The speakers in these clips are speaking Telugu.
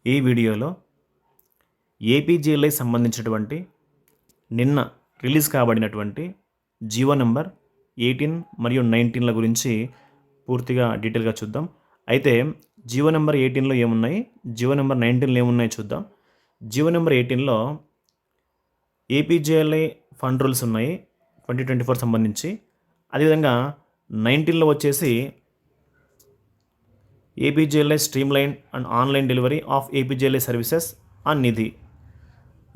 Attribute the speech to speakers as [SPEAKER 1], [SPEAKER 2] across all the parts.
[SPEAKER 1] ఈ వీడియోలో ఏపీజీఎల్ఐ సంబంధించినటువంటి నిన్న రిలీజ్ కాబడినటువంటి జీవో నెంబర్ 18 మరియు 19ల గురించి పూర్తిగా డీటెయిల్గా చూద్దాం. అయితే జీవో నెంబర్ 18లో ఏమున్నాయి, జీవో నెంబర్ 19లో ఏమున్నాయి చూద్దాం. జీవో నెంబర్ 18లో ఏపీజీఎల్ఐ ఫండ్ రూల్స్ ఉన్నాయి 2024 సంబంధించి. అదేవిధంగా 19లో వచ్చేసి APGLI streamline and online delivery of APGLI services on Nidhi.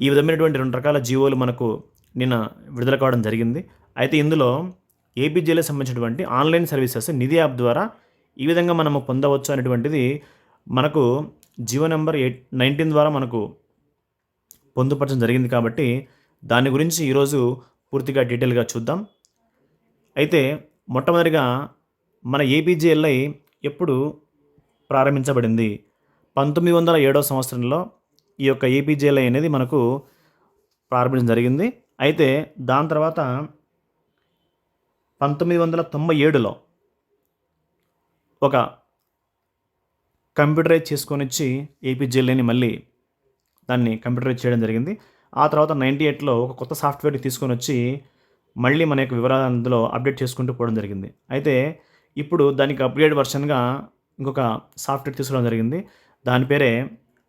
[SPEAKER 1] ఈ విధమైనటువంటి 2 రకాల జీవోలు మనకు నిన్న విడుదల కావడం జరిగింది. అయితే ఇందులో ఏపీజీఎల్ఐ సంబంధించినటువంటి ఆన్లైన్ సర్వీసెస్ నిధి యాప్ ద్వారా ఈ విధంగా మనము పొందవచ్చు అనేటువంటిది మనకు జీవో నెంబర్ 19 ద్వారా మనకు పొందుపరచడం జరిగింది. కాబట్టి దాని గురించి ఈరోజు పూర్తిగా డీటెయిల్గా చూద్దాం. అయితే మొట్టమొదటిగా మన ఏపీజీఎల్ఐ ఎప్పుడు ప్రారంభించబడింది? 1907 సంవత్సరంలో ఈ యొక్క ఏపీజీఎల్ఐ అనేది మనకు ప్రారంభించడం జరిగింది. అయితే దాని తర్వాత 1997లో ఒక కంప్యూటరైజ్ చేసుకొని వచ్చి ఏపీజీఎల్ఐని మళ్ళీ దాన్ని కంప్యూటరైజ్ చేయడం జరిగింది. ఆ తర్వాత 98లో ఒక కొత్త సాఫ్ట్వేర్ని తీసుకొని వచ్చి మళ్ళీ మన యొక్క వివరాలు అందులో అప్డేట్ చేసుకుంటూ పోవడం జరిగింది. అయితే ఇప్పుడు దానికి అప్గ్రేడ్ వర్షన్గా ఇంకొక సాఫ్ట్వేర్ తీసుకోవడం జరిగింది. దాని పేరే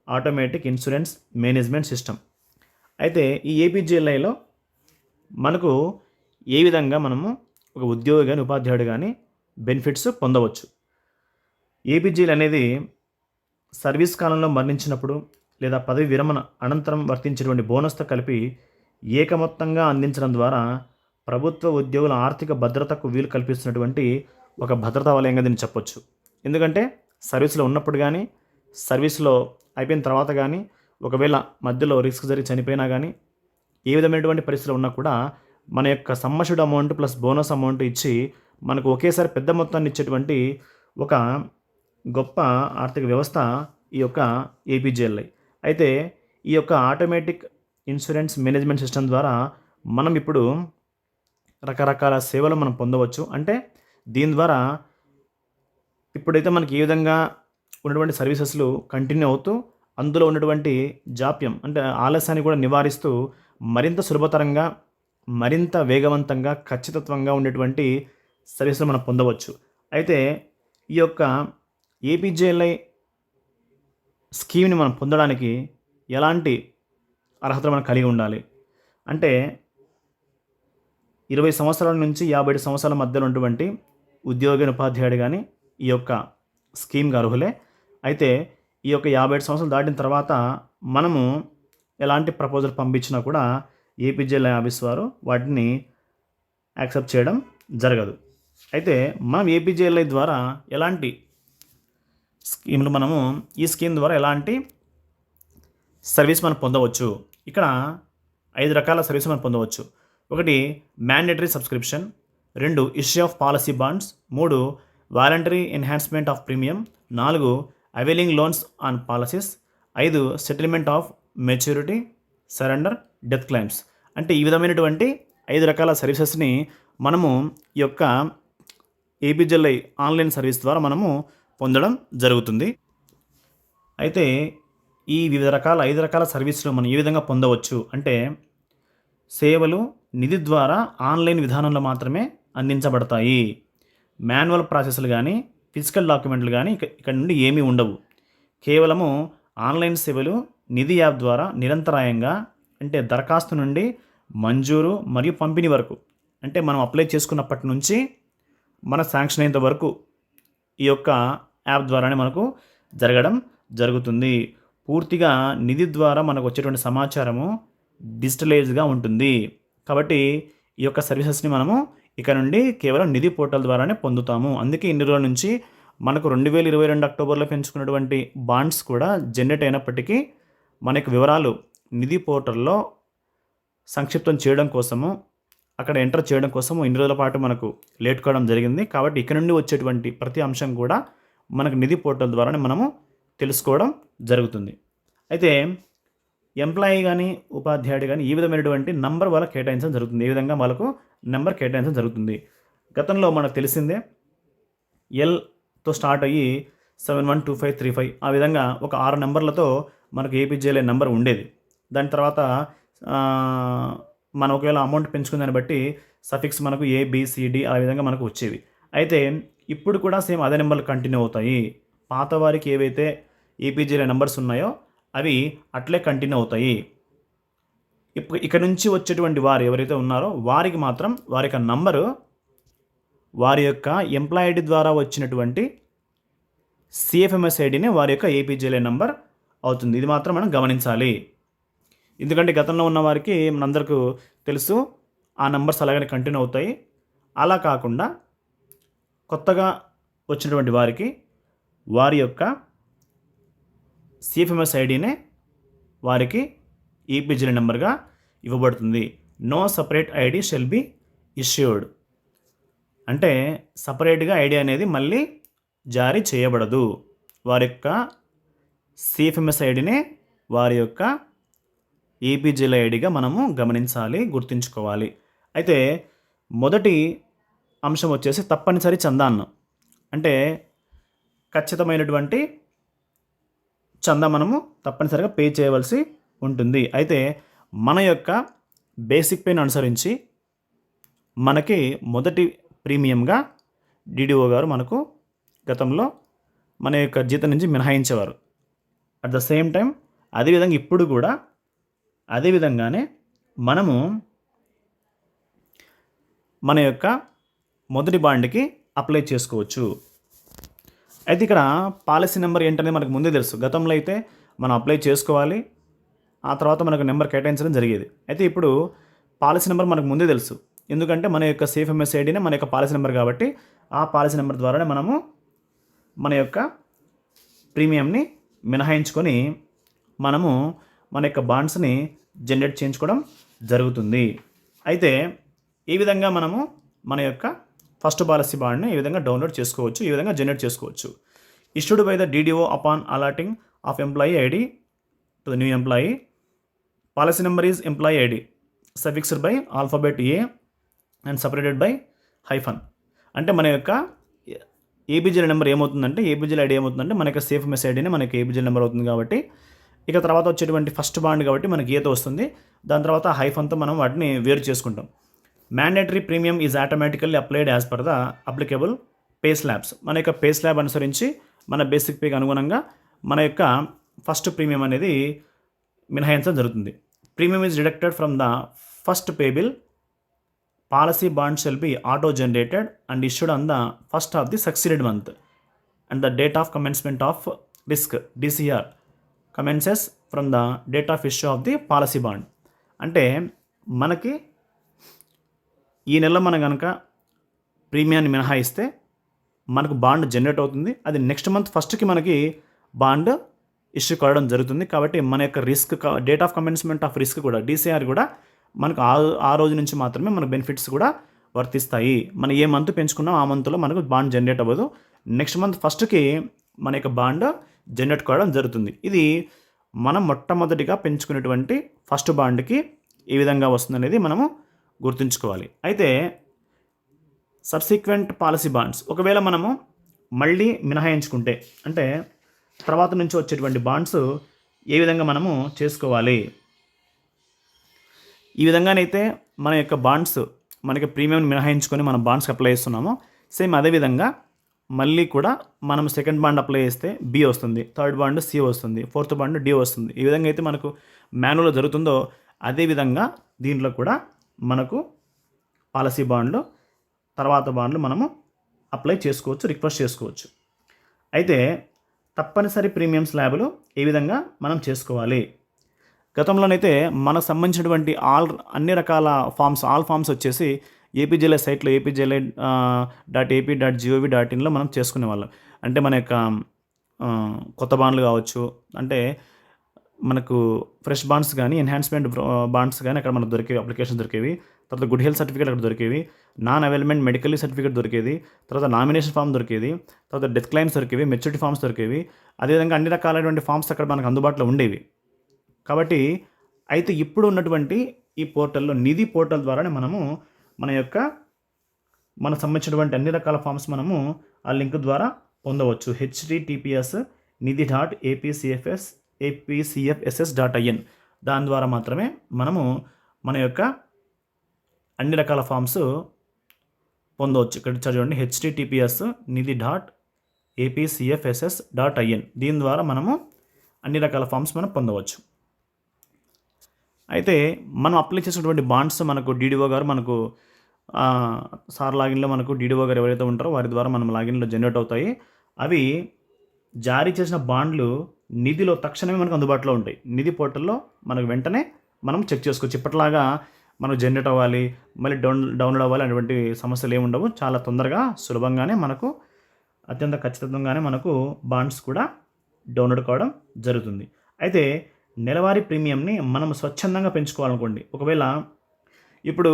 [SPEAKER 1] ఆటోమేటిక్ ఇన్సూరెన్స్ మేనేజ్మెంట్ సిస్టమ్. అయితే ఈ ఏపీజీఎల్ఐలో మనకు ఏ విధంగా మనము ఒక ఉద్యోగి కానీ ఉపాధ్యాయుడు కానీ బెనిఫిట్స్ పొందవచ్చు. ఏపీజీఎల్ అనేది సర్వీస్ కాలంలో మరణించినప్పుడు లేదా పదవి విరమణ అనంతరం వర్తించేటువంటి బోనస్తో కలిపి ఏకమొత్తంగా అందించడం ద్వారా ప్రభుత్వ ఉద్యోగుల ఆర్థిక భద్రతకు వీలు కల్పిస్తున్నటువంటి ఒక భద్రతా వలయంగా దీన్ని చెప్పొచ్చు. ఎందుకంటే సర్వీస్లో ఉన్నప్పుడు కానీ, సర్వీస్లో అయిపోయిన తర్వాత కానీ, ఒకవేళ మధ్యలో రిస్క్ జరిగి చనిపోయినా కానీ, ఏ విధమైనటువంటి పరిస్థితులు ఉన్నా కూడా మన యొక్క సమ్మషుడ్ అమౌంట్ ప్లస్ బోనస్ అమౌంట్ ఇచ్చి మనకు ఒకేసారి పెద్ద మొత్తాన్ని ఇచ్చేటువంటి ఒక గొప్ప ఆర్థిక వ్యవస్థ ఈ యొక్క ఏపీజీఎల్ఐ. అయితే ఈ యొక్క ఆటోమేటిక్ ఇన్సూరెన్స్ మేనేజ్మెంట్ సిస్టమ్ ద్వారా మనం ఇప్పుడు రకరకాల సేవలు మనం పొందవచ్చు. అంటే దీని ద్వారా ఇప్పుడైతే మనకి ఏ విధంగా ఉన్నటువంటి సర్వీసెస్లు కంటిన్యూ అవుతూ అందులో ఉన్నటువంటి జాప్యం అంటే ఆలస్యాన్ని కూడా నివారిస్తూ మరింత సులభతరంగా, మరింత వేగవంతంగా, ఖచ్చితత్వంగా ఉండేటువంటి సర్వీసులు మనం పొందవచ్చు. అయితే ఈ యొక్క ఏపీజేఎల్ఐ స్కీమ్ని మనం పొందడానికి ఎలాంటి అర్హతలు మనం కలిగి ఉండాలి అంటే 20 సంవత్సరాల నుంచి 57 సంవత్సరాల మధ్యలో ఉన్నటువంటి ఉద్యోగి ఉపాధ్యాయుడు కానీ ఈ యొక్క స్కీమ్కి అర్హులే. అయితే ఈ యొక్క 57 సంవత్సరాలు దాటిన తర్వాత మనము ఎలాంటి ప్రపోజల్ పంపించినా కూడా ఏపీజేఎల్ఐ ఆఫీస్ వారు వాటిని యాక్సెప్ట్ చేయడం జరగదు. అయితే మనం ఏపీజేఎల్ఐ ద్వారా ఎలాంటి స్కీమ్లు మనము ఈ స్కీమ్ ద్వారా ఎలాంటి సర్వీస్ మనం పొందవచ్చు? ఇక్కడ 5 రకాల సర్వీస్ మనం పొందవచ్చు. 1 mandatory subscription, 2 issue of policy bonds, 3 voluntary enhancement of premium, 4 availing loans on policies, 5 settlement of maturity, surrender, death claims. అంటే ఈ విధమైనటువంటి 5 రకాల సర్వీసెస్ని మనము ఈ యొక్క ఏపీజేఎల్ఐ ఆన్లైన్ సర్వీస్ ద్వారా మనము పొందడం జరుగుతుంది. అయితే ఈ వివిధ రకాల 5 రకాల సర్వీసులు మనం ఏ విధంగా పొందవచ్చు అంటే సేవలు నిధి ద్వారా ఆన్లైన్ విధానంలో మాత్రమే అందించబడతాయి. మాన్యువల్ ప్రాసెస్లు కానీ, ఫిజికల్ డాక్యుమెంట్లు కానీ ఇక్కడ నుండి ఏమీ ఉండవు. కేవలము ఆన్లైన్ సేవలు నిధి యాప్ ద్వారా నిరంతరాయంగా అంటే దరఖాస్తు నుండి మంజూరు మరియు పంపిణీ వరకు అంటే మనం అప్లై చేసుకున్నప్పటి నుంచి మన శాంక్షన్ అయ్యేంత వరకు ఈ యొక్క యాప్ ద్వారానే మనకు జరగడం జరుగుతుంది. పూర్తిగా నిధి ద్వారా మనకు వచ్చేటువంటి సమాచారము డిజిటలైజ్గా ఉంటుంది. కాబట్టి ఈ యొక్క సర్వీసెస్ని మనము ఇక నుండి కేవలం నిధి పోర్టల్ ద్వారానే పొందుతాము. అందుకే ఇన్ని రోజుల నుంచి మనకు 2022 అక్టోబర్లో పెంచుకున్నటువంటి బాండ్స్ కూడా జనరేట్ అయినప్పటికీ మనకు వివరాలు నిధి పోర్టల్లో సంక్షిప్తం చేయడం కోసము, అక్కడ ఎంటర్ చేయడం కోసము ఇన్ని రోజుల పాటు మనకు లేట్ కావడం జరిగింది. కాబట్టి ఇక నుండి వచ్చేటువంటి ప్రతి అంశం కూడా మనకు నిధి పోర్టల్ ద్వారానే మనము తెలుసుకోవడం జరుగుతుంది. అయితే ఎంప్లాయీ కానీ ఉపాధ్యాయుడు కానీ ఈ విధమైనటువంటి నంబర్ వాళ్ళకి కేటాయించడం జరుగుతుంది. ఏ విధంగా వాళ్ళకు నెంబర్ కేటాయించడం జరుగుతుంది. గతంలో మనకు తెలిసిందే ఎల్తో స్టార్ట్ అయ్యి 712535 ఆ విధంగా ఒక 6 నెంబర్లతో మనకు ఏపీజేఎల్ఐ నెంబర్ ఉండేది. దాని తర్వాత మనం ఒకవేళ అమౌంట్ పెంచుకున్న దాన్ని బట్టి సఫిక్స్ మనకు ఏబిసిడి ఆ విధంగా మనకు వచ్చేవి. అయితే ఇప్పుడు కూడా సేమ్ అదే నెంబర్లు కంటిన్యూ అవుతాయి. పాత వారికి ఏవైతే ఏపీజేఎల్ఐ నెంబర్స్ ఉన్నాయో అవి అట్లే కంటిన్యూ అవుతాయి. ఇక్కడ నుంచి వచ్చేటువంటి వారు ఎవరైతే ఉన్నారో వారికి మాత్రం వారి యొక్క నంబరు వారి యొక్క ఎంప్లాయ్ ఐడి ద్వారా వచ్చినటువంటి సిఎఫ్ఎంఎస్ ఐడినే వారి యొక్క ఏపీజేఎల్ఐ నెంబర్ అవుతుంది. ఇది మాత్రం మనం గమనించాలి. ఎందుకంటే గతంలో ఉన్న వారికి మనందరికీ తెలుసు ఆ నెంబర్స్ అలాగనే కంటిన్యూ అవుతాయి. అలా కాకుండా కొత్తగా వచ్చినటువంటి వారికి వారి యొక్క సిఎఫ్ఎంఎస్ ఐడినే వారికి ఏపీజేఎల్ఐ నెంబర్గా ఇవ్వబడుతుంది. No separate ID shall be issued. అంటే సపరేట్గా ఐడి అనేది మళ్ళీ జారీ చేయబడదు. వారి యొక్క సిఎఫ్ఎంఎస్ ఐడినే వారి యొక్క ఏపీజేఎల్ఐ ఐడిగా మనము గమనించాలి, గుర్తుంచుకోవాలి. అయితే మొదటి అంశం వచ్చేసి తప్పనిసరి చందాన్నం. అంటే ఖచ్చితమైనటువంటి చందా మనము తప్పనిసరిగా పే చేయవలసి ఉంటుంది. అయితే మన యొక్క బేసిక్ పేని అనుసరించి మనకి మొదటి ప్రీమియంగా డిడిఓ గారు మనకు గతంలో మన యొక్క జీతం నుంచి మినహాయించేవారు. అట్ ద సేమ్ టైం అదేవిధంగా ఇప్పుడు కూడా అదేవిధంగానే మనము మన యొక్క మొదటి బాండ్కి అప్లై చేసుకోవచ్చు. అయితే ఇక్కడ పాలసీ నెంబర్ ఏంటనేది మనకు ముందే తెలుసు. గతంలో అయితే మనం అప్లై చేసుకోవాలి, ఆ తర్వాత మనకు నెంబర్ కేటాయించడం జరిగేది. అయితే ఇప్పుడు పాలసీ నెంబర్ మనకు ముందే తెలుసు. ఎందుకంటే మన యొక్క సిఎఫ్ఎంఎస్ ఐడినే మన యొక్క పాలసీ నెంబర్ కాబట్టి ఆ పాలసీ నెంబర్ ద్వారానే మనము మన యొక్క ప్రీమియంని మినహాయించుకొని మనము మన యొక్క బాండ్స్ని జనరేట్ చేయించుకోవడం జరుగుతుంది. అయితే ఈ విధంగా మనము మన యొక్క ఫస్ట్ పాలసీ బాండ్ని ఈ విధంగా డౌన్లోడ్ చేసుకోవచ్చు, ఈ విధంగా జనరేట్ చేసుకోవచ్చు. Issued by the DDO upon allotting of employee ID to the new employee. Policy number is employee ID suffixed by alphabet A and separated by hyphen. అంటే మన యొక్క ఏపీజేఎల్ఐ నెంబర్ ఏమవుతుందంటే ఏపీజేఎల్ఐ ఐడి ఏమవుతుందంటే మన యొక్క సిఎఫ్ఎంఎస్ ఐడినే మనకి ఏపీజేఎల్ఐ నెంబర్ అవుతుంది. కాబట్టి ఇక తర్వాత వచ్చేటువంటి ఫస్ట్ బాండ్ కాబట్టి మనకి ఏతో వస్తుంది. దాని తర్వాత హైఫన్తో మనం వాటిని వేరు చేసుకుంటాం. Mandatory premium is automatically applied as per the applicable pay slabs. మన యొక్క పే స్లాబ్ అనుసరించి మన బేసిక్ పేకి అనుగుణంగా మన యొక్క ఫస్ట్ ప్రీమియం అనేది మినహాయించడం జరుగుతుంది. Premium is deducted from the first pay bill. Policy bond shall be auto generated and issued on the first of the succeeded month and the date of commencement of risk DCR commences from the date of issue of the policy bond. అంటే మనకి ఈ నెల మనం కనుక ప్రీమియాన్ని మినహాయిస్తే మనకు బాండ్ జనరేట్ అవుతుంది. అది నెక్స్ట్ మంత్ ఫస్ట్కి మనకి బాండ్ ఇష్యూ కావడం జరుగుతుంది. కాబట్టి మన యొక్క risk date of commencement of risk కూడా డిసిఆర్ కూడా మనకు ఆ రోజు నుంచి మాత్రమే మన బెనిఫిట్స్ కూడా వర్తిస్తాయి. మనం ఏ మంత్ పెంచుకున్నాం ఆ మంత్లో మనకు బాండ్ జనరేట్ అవ్వదు. నెక్స్ట్ మంత్ ఫస్ట్కి మన యొక్క బాండ్ జనరేట్ కావడం జరుగుతుంది. ఇది మనం మొట్టమొదటిగా పెంచుకునేటువంటి ఫస్ట్ బాండ్కి ఏ విధంగా వస్తుందనేది మనము గుర్తుంచుకోవాలి. అయితే సబ్సిక్వెంట్ పాలసీ బాండ్స్ ఒకవేళ మనము మళ్ళీ మినహాయించుకుంటే అంటే తర్వాత నుంచి వచ్చేటువంటి బాండ్స్ ఏ విధంగా మనము చేసుకోవాలి. ఈ విధంగానైతే మన యొక్క బాండ్స్ మనకి ప్రీమియం మినహాయించుకొని మనం బాండ్స్కి అప్లై చేస్తున్నామో సేమ్ అదేవిధంగా మళ్ళీ కూడా మనం సెకండ్ బాండ్ అప్లై చేస్తే బి వస్తుంది, థర్డ్ బాండ్ సి వస్తుంది, ఫోర్త్ బాండ్ డి వస్తుంది. ఈ విధంగా అయితే మనకు మాన్యువల్లో జరుగుతుందో అదేవిధంగా దీంట్లో కూడా మనకు పాలసీ బాండ్లు తర్వాత బాండ్లు మనము అప్లై చేసుకోవచ్చు, రిక్వెస్ట్ చేసుకోవచ్చు. అయితే తప్పనిసరి ప్రీమియం స్లాబులు ఏ విధంగా మనం చేసుకోవాలి. గతంలోనైతే మనకు సంబంధించినటువంటి అన్ని రకాల ఆల్ ఫామ్స్ వచ్చేసి ఏపీజేఎల్ఐ సైట్లో APJLI.AP.gov.in మనం చేసుకునే వాళ్ళం. అంటే మన యొక్క కొత్త బాండ్లు కావచ్చు, అంటే మనకు ఫ్రెష్ బాండ్స్ కానీ ఎన్హాన్స్మెంట్ బాండ్స్ కానీ అక్కడ మనకు దొరికేవి, అప్లికేషన్ దొరికేవి. తర్వాత గుడ్ హెల్త్ సర్టిఫికేట్ అక్కడ దొరికేవి, నాన్ అవైలమెంట్ మెడికల్ సర్టిఫికేట్ దొరికేది, తర్వాత నామినేషన్ ఫామ్ దొరికేది, తర్వాత డెత్ క్లైమ్స్ దొరికేవి, మెచ్యూరిటీ ఫామ్స్ దొరికేవి. అదేవిధంగా అన్ని రకాలైనటువంటి ఫామ్స్ అక్కడ మనకు అందుబాటులో ఉండేవి. కాబట్టి అయితే ఇప్పుడు ఉన్నటువంటి ఈ పోర్టల్లో నిధి పోర్టల్ ద్వారానే మనము మనకు సంబంధించినటువంటి అన్ని రకాల ఫామ్స్ మనము ఆ లింక్ ద్వారా పొందవచ్చు. https nidhi.apcfss.in దాని ద్వారా మాత్రమే మనము మన యొక్క అన్ని రకాల ఫామ్స్ పొందవచ్చు. ఇక్కడ చదవండి, https nidhi.apcfss.in. దీని ద్వారా మనము అన్ని రకాల ఫామ్స్ మనం పొందవచ్చు. అయితే మనం అప్లై చేసినటువంటి బాండ్స్ మనకు డీడీఓ గారు మనకు సార్ లాగిన్లో మనకు డీడీఓ గారు ఎవరైతే ఉంటారో వారి ద్వారా మనం లాగిన్లో జనరేట్ అవుతాయి. అవి జారీ చేసిన బాండ్లు నిధిలో తక్షణమే మనకు అందుబాటులో ఉంటాయి. నిధి పోర్టల్లో మనకు వెంటనే మనం చెక్ చేసుకోవచ్చు. ఇప్పటిలాగా మనకు జనరేట్ అవ్వాలి, మళ్ళీ డౌన్లోడ్ అవ్వాలి అనేటువంటి సమస్యలు ఏమి ఉండవు. చాలా తొందరగా సులభంగానే మనకు అత్యంత ఖచ్చితంగానే మనకు బాండ్స్ కూడా డౌన్లోడ్ కావడం జరుగుతుంది. అయితే నెలవారీ ప్రీమియంని మనం స్వచ్ఛందంగా పెంచుకోవాలనుకోండి. ఒకవేళ ఇప్పుడు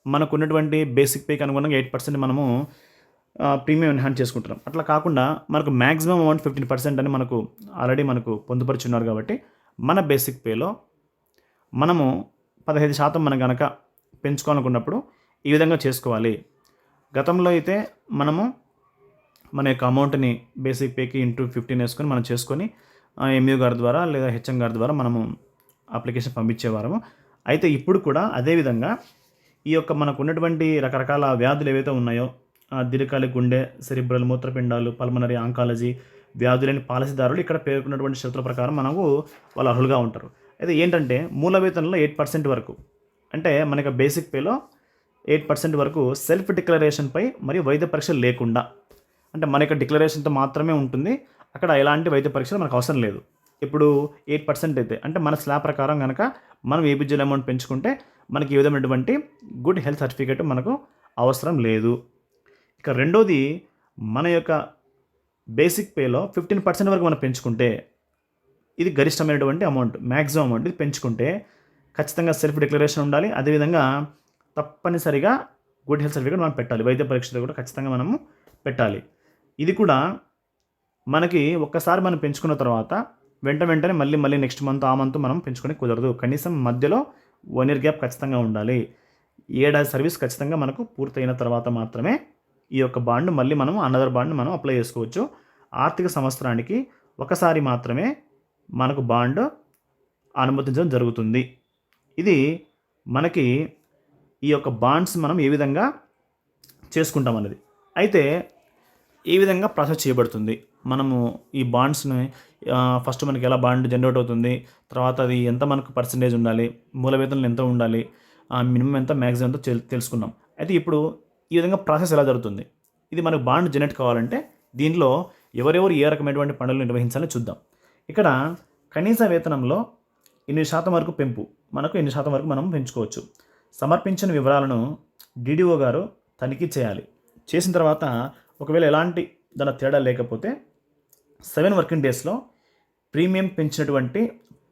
[SPEAKER 1] మనకు ఉన్నటువంటి బేసిక్ పేకి అనుగుణంగా 8% మనము ప్రీమియం ఎన్హాన్స్ చేసుకుంటున్నాం. అట్లా కాకుండా మనకు మ్యాక్సిమం అమౌంట్ 15% అని మనకు ఆల్రెడీ మనకు పొందుపరుచున్నారు. కాబట్టి మన బేసిక్ పేలో మనము 15% మనం కనుక పెంచుకోవాలనుకున్నప్పుడు ఈ విధంగా చేసుకోవాలి. గతంలో అయితే మనము మన యొక్క అమౌంట్ని బేసిక్ పేకి ఇంటూ 15 వేసుకొని మనం చేసుకొని ఎంయూ గారి ద్వారా లేదా హెచ్ఎం గారి ద్వారా మనము అప్లికేషన్ పంపించేవారము. అయితే ఇప్పుడు కూడా అదేవిధంగా ఈ యొక్క మనకు ఉన్నటువంటి రకరకాల వ్యాధులు ఏవైతే ఉన్నాయో, దీర్ఘకాలిక గుండె, సెరిబ్రల్, మూత్రపిండాలు, పల్మనరీ, ఆంకాలజీ వ్యాధులని పాలసీదారులు ఇక్కడ పేర్కొన్నటువంటి షరతుల ప్రకారం మనకు వాళ్ళు అర్హులుగా ఉంటారు. అయితే ఏంటంటే మూల వేతనంలో 8% వరకు, అంటే మనకి బేసిక్ పేలో 8% వరకు సెల్ఫ్ డిక్లరేషన్పై మరియు వైద్య పరీక్షలు లేకుండా, అంటే మన యొక్క డిక్లరేషన్తో మాత్రమే ఉంటుంది. అక్కడ ఎలాంటి వైద్య పరీక్షలు మనకు అవసరం లేదు. ఇప్పుడు 8% అయితే అంటే మన స్లాబ్ ప్రకారం కనుక మనం ఏబిజిఎల్ అమౌంట్ పెంచుకుంటే మనకి ఈ విధమైనటువంటి గుడ్ హెల్త్ సర్టిఫికేట్ మనకు అవసరం లేదు. ఇక రెండోది, మన యొక్క బేసిక్ పేలో 15% వరకు మనం పెంచుకుంటే ఇది గరిష్టమైనటువంటి అమౌంట్, మ్యాక్సిమం అమౌంట్. ఇది పెంచుకుంటే ఖచ్చితంగా సెల్ఫ్ డిక్లరేషన్ ఉండాలి. అదేవిధంగా తప్పనిసరిగా గుడ్ హెల్త్ సర్టిఫికేట్ మనం పెట్టాలి. వైద్య పరీక్షలు కూడా ఖచ్చితంగా మనము పెట్టాలి. ఇది కూడా మనకి ఒక్కసారి మనం పెంచుకున్న తర్వాత వెంటనే మళ్ళీ నెక్స్ట్ మంత్ ఆ మంత్ మనం పెంచుకొని కుదరదు. కనీసం మధ్యలో 1 year గ్యాప్ ఖచ్చితంగా ఉండాలి. 7 ఏడాది సర్వీస్ ఖచ్చితంగా మనకు పూర్తయిన తర్వాత మాత్రమే ఈ యొక్క బాండ్ మళ్ళీ మనం అనదర్ బాండ్ మనం అప్లై చేసుకోవచ్చు. ఆర్థిక సంవత్సరానికి ఒకసారి మాత్రమే మనకు బాండ్ అనుమతించడం జరుగుతుంది. ఇది మనకి ఈ యొక్క బాండ్స్ మనం ఏ విధంగా చేసుకుంటాం అన్నది. అయితే ఏ విధంగా ప్రాసెస్ చేయబడుతుంది, మనము ఈ బాండ్స్ని ఫస్ట్ మనకి ఎలా బాండ్ జనరేట్ అవుతుంది, తర్వాత అది ఎంత మనకు పర్సంటేజ్ ఉండాలి, మూల వేతనం ఎంత ఉండాలి, మినిమం ఎంత, మ్యాక్సిమం ఎంత తెలుసుకున్నాం. అయితే ఇప్పుడు ఈ విధంగా ప్రాసెస్ ఎలా జరుగుతుంది, ఇది మనకు బాండ్ జనరేట్ కావాలంటే దీనిలో ఎవరెవరు ఏ రకమైనటువంటి పనులు నిర్వహించాలని చూద్దాం. ఇక్కడ కనీస వేతనంలో 8% వరకు పెంపు, మనకు 8% వరకు మనం పెంచుకోవచ్చు. సమర్పించిన వివరాలను డీడీఓ గారు తనిఖీ చేయాలి. చేసిన తర్వాత ఒకవేళ ఎలాంటి దాని తేడా లేకపోతే 7 working daysలో ప్రీమియం పెంచినటువంటి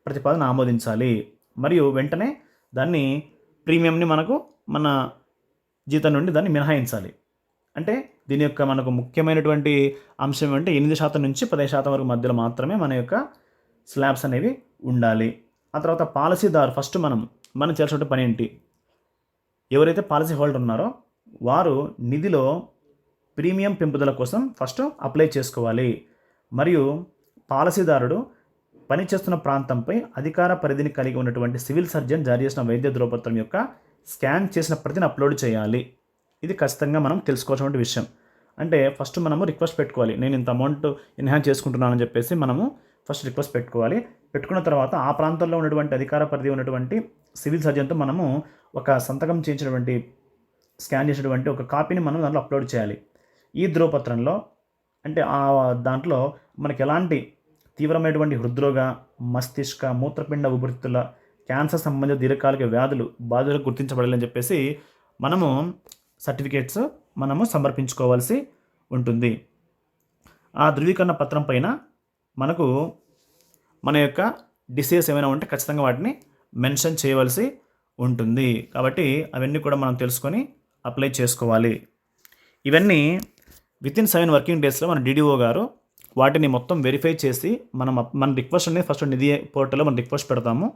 [SPEAKER 1] ప్రతిపాదన ఆమోదించాలి. మరియు వెంటనే దాన్ని ప్రీమియంని మనకు మన జీతం నుండి దాన్ని మినహాయించాలి. అంటే దీని యొక్క మనకు ముఖ్యమైనటువంటి అంశం అంటే 8% నుంచి 15% వరకు మధ్యలో మాత్రమే మన యొక్క స్లాబ్స్ అనేవి ఉండాలి. ఆ తర్వాత పాలసీదారు ఫస్ట్ మనం చేయాల్సిన పని ఏంటి, ఎవరైతే పాలసీ హోల్డర్ ఉన్నారో వారు నిధిలో ప్రీమియం పెంపుదల కోసం ఫస్ట్ అప్లై చేసుకోవాలి. మరియు పాలసీదారుడు పనిచేస్తున్న ప్రాంతంపై అధికార పరిధిని కలిగి ఉన్నటువంటి సివిల్ సర్జన్ జారీ చేసిన వైద్య ధృవపత్రం యొక్క స్కాన్ చేసిన ప్రతిని అప్లోడ్ చేయాలి. ఇది ఖచ్చితంగా మనం తెలుసుకోవాల్సిన విషయం. అంటే ఫస్ట్ మనము రిక్వెస్ట్ పెట్టుకోవాలి, నేను ఇంత అమౌంట్ ఎన్హాన్స్ చేసుకుంటున్నానని చెప్పేసి మనము ఫస్ట్ రిక్వెస్ట్ పెట్టుకోవాలి. పెట్టుకున్న తర్వాత ఆ ప్రాంతంలో ఉన్నటువంటి అధికార పరిధి ఉన్నటువంటి సివిల్ సర్జన్తో మనము ఒక సంతకం చేయించినటువంటి స్కాన్ చేసినటువంటి ఒక కాపీని మనం దాంట్లో అప్లోడ్ చేయాలి. ఈ ధృవపత్రంలో అంటే దాంట్లో మనకి ఎలాంటి తీవ్రమైనటువంటి హృద్రోగ, మస్తిష్క, మూత్రపిండ ఊపిరితిత్తుల క్యాన్సర్ సంబంధిత దీర్ఘకాలిక వ్యాధులు బాధితులకు గుర్తించబడాలని చెప్పేసి మనము సర్టిఫికేట్స్ మనము సమర్పించుకోవాల్సి ఉంటుంది. ఆ ధృవీకరణ పత్రం పైన మనకు మన యొక్క డిసీజెస్ ఏమైనా ఉంటే ఖచ్చితంగా వాటిని మెన్షన్ చేయవలసి ఉంటుంది. కాబట్టి అవన్నీ కూడా మనం తెలుసుకొని అప్లై చేసుకోవాలి. ఇవన్నీ వితిన్ 7 working daysలో మన డీడీఓ గారు వాటిని మొత్తం వెరిఫై చేసి మన రిక్వెస్ట్ అనేది ఫస్ట్ నిధి పోర్టల్లో మనం రిక్వెస్ట్ పెడతాము.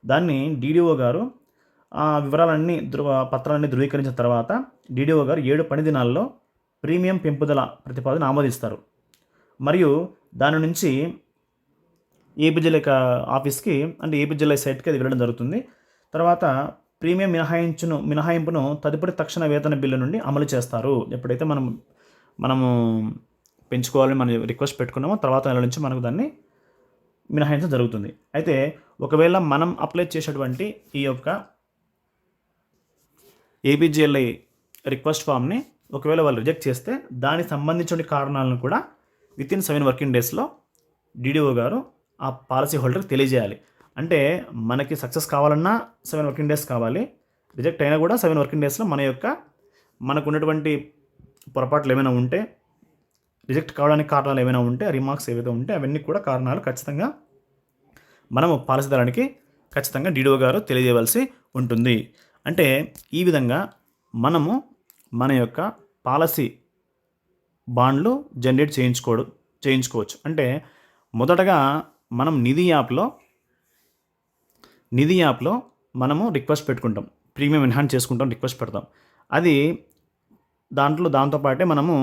[SPEAKER 1] దాన్ని డీడీఓ గారు వివరాలన్నీ పత్రాలన్నీ ధృవీకరించిన తర్వాత డీడీఓ గారు 7 పని దినాల్లో ప్రీమియం పెంపుదల ప్రతిపాదన ఆమోదిస్తారు. మరియు దాని నుంచి ఏపీజీఎల్ఐ ఆఫీస్కి అంటే ఏపీజీఎల్ఐ సైట్కి అది వెళ్ళడం జరుగుతుంది. తర్వాత ప్రీమియం మినహాయింపును తదుపరి తక్షణ వేతన బిల్లు నుండి అమలు చేస్తారు. ఎప్పుడైతే మనము పెంచుకోవాలని మనం రిక్వెస్ట్ పెట్టుకున్నామో తర్వాత నెల నుంచి మనకు దాన్ని మినహాయించడం జరుగుతుంది. అయితే ఒకవేళ మనం అప్లై చేసేటువంటి ఈ యొక్క ఏపీజీఎల్ఐ రిక్వెస్ట్ ఫామ్ని ఒకవేళ వాళ్ళు రిజెక్ట్ చేస్తే దానికి సంబంధించిన కారణాలను కూడా వితిన్ 7 వర్కింగ్ డేస్లో డిడిఓ గారు ఆ పాలసీ హోల్డర్కి తెలియజేయాలి. అంటే మనకి సక్సెస్ కావాలన్నా 7 వర్కింగ్ డేస్ కావాలి, రిజెక్ట్ అయినా కూడా 7 వర్కింగ్ డేస్లో మనకు ఉన్నటువంటి పొరపాట్లు ఏమైనా ఉంటే, రిజెక్ట్ కావడానికి కారణాలు ఏమైనా ఉంటే, రిమార్క్స్ ఏవైతే ఉంటే అవన్నీ కూడా కారణాలు ఖచ్చితంగా మనము పాలసీదారునికి ఖచ్చితంగా డిడిఓ గారు తెలియజేయవలసి ఉంటుంది. అంటే ఈ విధంగా మనము మన యొక్క పాలసీ బాండ్లు జనరేట్ చేయించుకోవచ్చు. అంటే మొదటగా మనం నిధి యాప్లో మనము రిక్వెస్ట్ పెట్టుకుంటాం, ప్రీమియం ఎన్హాన్స్ చేసుకుంటాం, రిక్వెస్ట్ పెడతాం. అది దాంతోపాటే మనము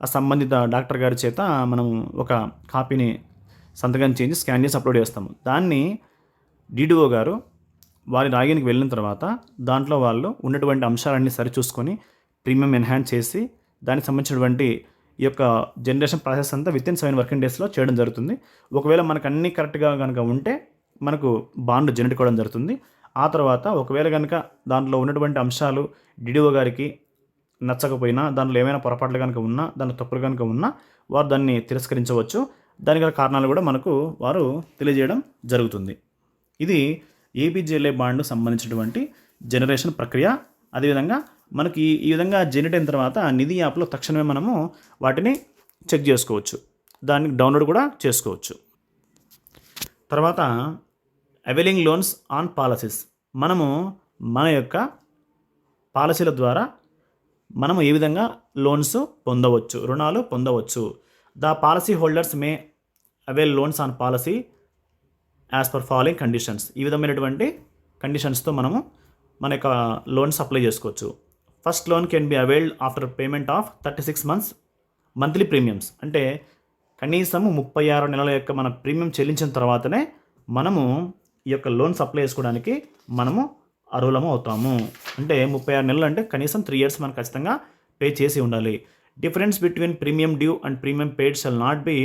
[SPEAKER 1] ఆ సంబంధిత డాక్టర్ గారి చేత మనము ఒక కాపీని సంతకం చేసి స్కాన్ చేసి అప్లోడ్ చేస్తాము. దాన్ని డిడిఓ గారు వారి లాగిన్కి వెళ్ళిన తర్వాత దాంట్లో వాళ్ళు ఉన్నటువంటి అంశాలన్నీ సరిచూసుకొని ప్రీమియం ఎన్హాన్స్ చేసి దానికి సంబంధించినటువంటి ఈ యొక్క జనరేషన్ ప్రాసెస్ అంతా వితిన్ 7 వర్కింగ్ డేస్లో చేయడం జరుగుతుంది. ఒకవేళ మనకు అన్నీ కరెక్ట్గా కనుక ఉంటే మనకు బాండ్ జనరేట్ కావడం జరుగుతుంది. ఆ తర్వాత ఒకవేళ కనుక దాంట్లో ఉన్నటువంటి అంశాలు డిడిఓ గారికి నచ్చకపోయినా, దాంట్లో ఏమైనా పొరపాట్లు కనుక ఉన్నా, దాంట్లో తప్పులు కనుక ఉన్నా వారు దాన్ని తిరస్కరించవచ్చు. దానికి గల కారణాలు కూడా మనకు వారు తెలియజేయడం జరుగుతుంది. ఇది ఏపీజీఎల్ఐ బాండ్ సంబంధించినటువంటి జనరేషన్ ప్రక్రియ. అదేవిధంగా మనకి ఈ విధంగా జనరేట్ అయిన తర్వాత నిధి యాప్లో తక్షణమే మనము వాటిని చెక్ చేసుకోవచ్చు, దాన్ని డౌన్లోడ్ కూడా చేసుకోవచ్చు. తర్వాత అవైలింగ్ లోన్స్ ఆన్ పాలసీస్. మనము మన యొక్క పాలసీల ద్వారా మనము ఏ విధంగా లోన్స్ పొందవచ్చు, రుణాలు పొందవచ్చు. The policy holders may avail loans on policy as per following conditions. ఈ విధమైనటువంటి కండిషన్స్తో మనము మన యొక్క లోన్స్ అప్లై చేసుకోవచ్చు. First loan can be availed after payment of 36 months monthly premiums. అంటే కనీసము 36 నెలల యొక్క మన ప్రీమియం చెల్లించిన తర్వాతనే మనము ఈ యొక్క లోన్స్ అప్లై చేసుకోవడానికి మనము అర్హులము అవుతాము. అంటే 36 నెలలు అంటే కనీసం 3 years మనం ఖచ్చితంగా పే చేసి ఉండాలి. Difference between premium due and premium paid shall not be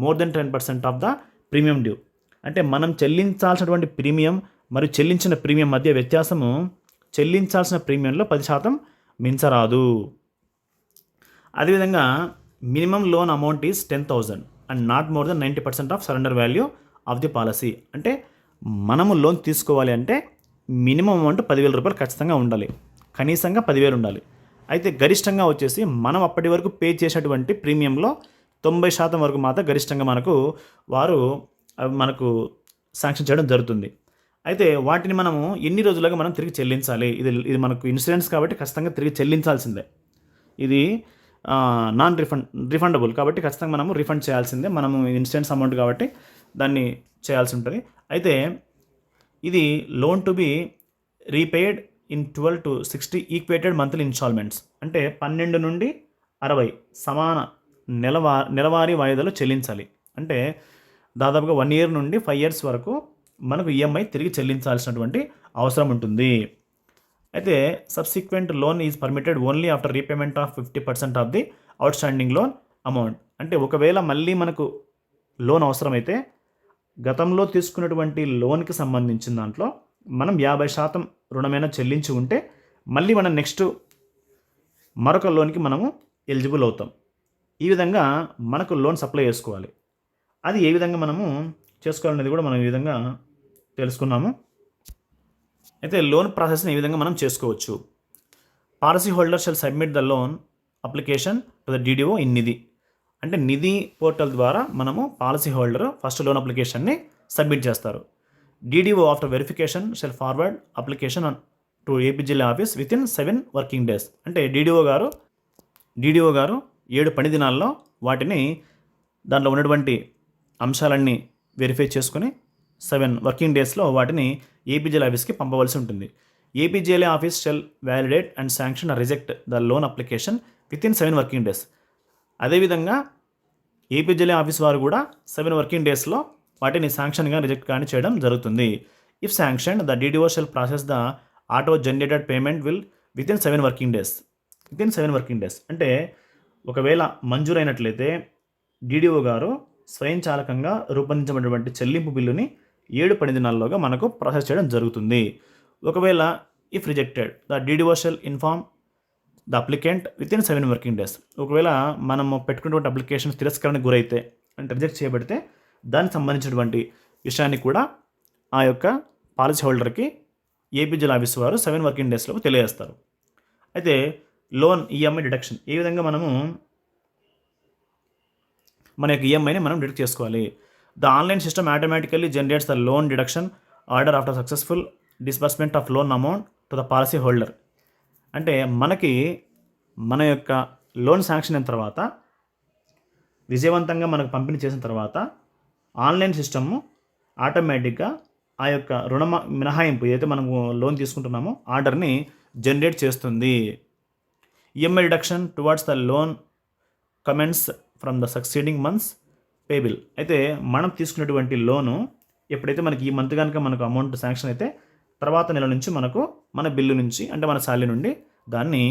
[SPEAKER 1] more than 10% of the premium due. అంటే మనం చెల్లించాల్సినటువంటి ప్రీమియం మరియు చెల్లించిన ప్రీమియం మధ్య వ్యత్యాసము చెల్లించాల్సిన ప్రీమియంలో 10% మించరాదు. అదేవిధంగా minimum loan amount is 10,000 and not more than 90% of surrender value of the policy. అంటే మనము లోన్ తీసుకోవాలి అంటే మినిమం అమౌంట్ 10,000 రూపాయలు ఖచ్చితంగా ఉండాలి, కనీసంగా 10,000 ఉండాలి. అయితే గరిష్టంగా వచ్చేసి మనం అప్పటి వరకు పే చేసేటువంటి ప్రీమియంలో 90% వరకు మాత్రం గరిష్టంగా మనకు శాంక్షన్ చేయడం జరుగుతుంది. అయితే వాటిని మనము ఎన్ని రోజులుగా మనం తిరిగి చెల్లించాలి? ఇది మనకు ఇన్సూరెన్స్ కాబట్టి ఖచ్చితంగా తిరిగి చెల్లించాల్సిందే. ఇది రిఫండబుల్ కాబట్టి ఖచ్చితంగా మనము రిఫండ్ చేయాల్సిందే. మనము ఇన్సూరెన్స్ అమౌంట్ కాబట్టి దాన్ని చేయాల్సి ఉంటుంది. అయితే ఇది loan to be repaid in 12 to 60 equated monthly instalments. అంటే 12 నుండి 60 సమాన నెలవారీ వాయిదాలు చెల్లించాలి. అంటే దాదాపుగా 1 year నుండి 5 years వరకు మనకు ఈఎంఐ తిరిగి చెల్లించాల్సినటువంటి అవసరం ఉంటుంది. అయితే subsequent loan is permitted only after repayment of 50% of the out standing loan amount. అంటే ఒకవేళ మళ్ళీ మనకు లోన్ అవసరమైతే గతంలో తీసుకున్నటువంటి లోన్కి సంబంధించిన దాంట్లో మనం 50% రుణమైనా చెల్లించి ఉంటే మళ్ళీ మనం నెక్స్ట్ మరొక లోన్కి మనము ఎలిజిబుల్ అవుతాం. ఈ విధంగా మనకు లోన్స్ అప్లై చేసుకోవాలి. అది ఏ విధంగా మనము చేసుకోవాలనేది కూడా మనం ఈ విధంగా తెలుసుకున్నాము. అయితే లోన్ ప్రాసెస్ని ఏ విధంగా మనం చేసుకోవచ్చు. Policy holder shall submit the loan application to the DDO in Nidhi. అంటే నిధి పోర్టల్ ద్వారా మనము పాలసీ హోల్డర్ ఫస్ట్ లోన్ అప్లికేషన్ని సబ్మిట్ చేస్తారు. DDO after verification shall forward application to APGLI office within 7 working days. అంటే డిడిఓ గారు 7 పని దినాల్లో వాటిని దాంట్లో ఉన్నటువంటి అంశాలన్నీ వెరిఫై చేసుకుని 7 working daysలో వాటిని ఏపీజీఎల్ఐ ఆఫీస్కి పంపవలసి ఉంటుంది. APGLI office shall validate and sanction reject the loan application within 7 working days. అదేవిధంగా ఏపీజీఎల్ఏ ఆఫీస్ వారు కూడా 7 వర్కింగ్ డేస్లో వాటిని శాంక్షన్ కానీ రిజెక్ట్ కానీ చేయడం జరుగుతుంది. If sanction the DDO shall process the auto generated payment will within 7 working days. Within 7 working days అంటే ఒకవేళ మంజూరైనట్లయితే డీడీఓ గారు స్వయంచాలకంగా రూపొందించబడినటువంటి చెల్లింపు బిల్లుని 7 పని దినాల్లోగా మనకు ప్రాసెస్ చేయడం జరుగుతుంది. ఒకవేళ if rejected the DDO shall inform the applicant within 7 working days. ఒకవేళ మనము పెట్టుకున్నటువంటి అప్లికేషన్ తిరస్కరణకు గురైతే అంటే రిజెక్ట్ చేయబడితే దానికి సంబంధించినటువంటి విషయాన్ని కూడా ఆ యొక్క పాలసీ హోల్డర్కి ఏపీజీఎల్ ఆఫీస్ వారు 7 వర్కింగ్ డేస్లో తెలియజేస్తారు. అయితే లోన్ ఈఎంఐ డిడక్షన్ ఏ విధంగా మనము మన యొక్క ఈఎంఐని మనం డిడక్ట్ చేసుకోవాలి. The online system automatically generates the loan deduction order after successful disbursement of loan amount to the policy holder. అంటే మనకి మన యొక్క లోన్ శాంక్షన్ అయిన తర్వాత విజయవంతంగా మనకు పంపిణీ చేసిన తర్వాత ఆన్లైన్ సిస్టమ్ ఆటోమేటిక్గా ఆ యొక్క రుణ మినహాయింపు ఏదైతే మనము లోన్ తీసుకుంటున్నామో ఆర్డర్ని జనరేట్ చేస్తుంది. EMI deduction towards the loan comments from the succeeding months payable. అయితే మనం తీసుకున్నటువంటి లోను ఎప్పుడైతే మనకి ఈ మంత్ కనుక మనకు అమౌంట్ శాంక్షన్ అయితే తర్వాత నెల నుంచి మనకు మన బిల్లు నుంచి అంటే మన శాలరీ నుండి దాన్ని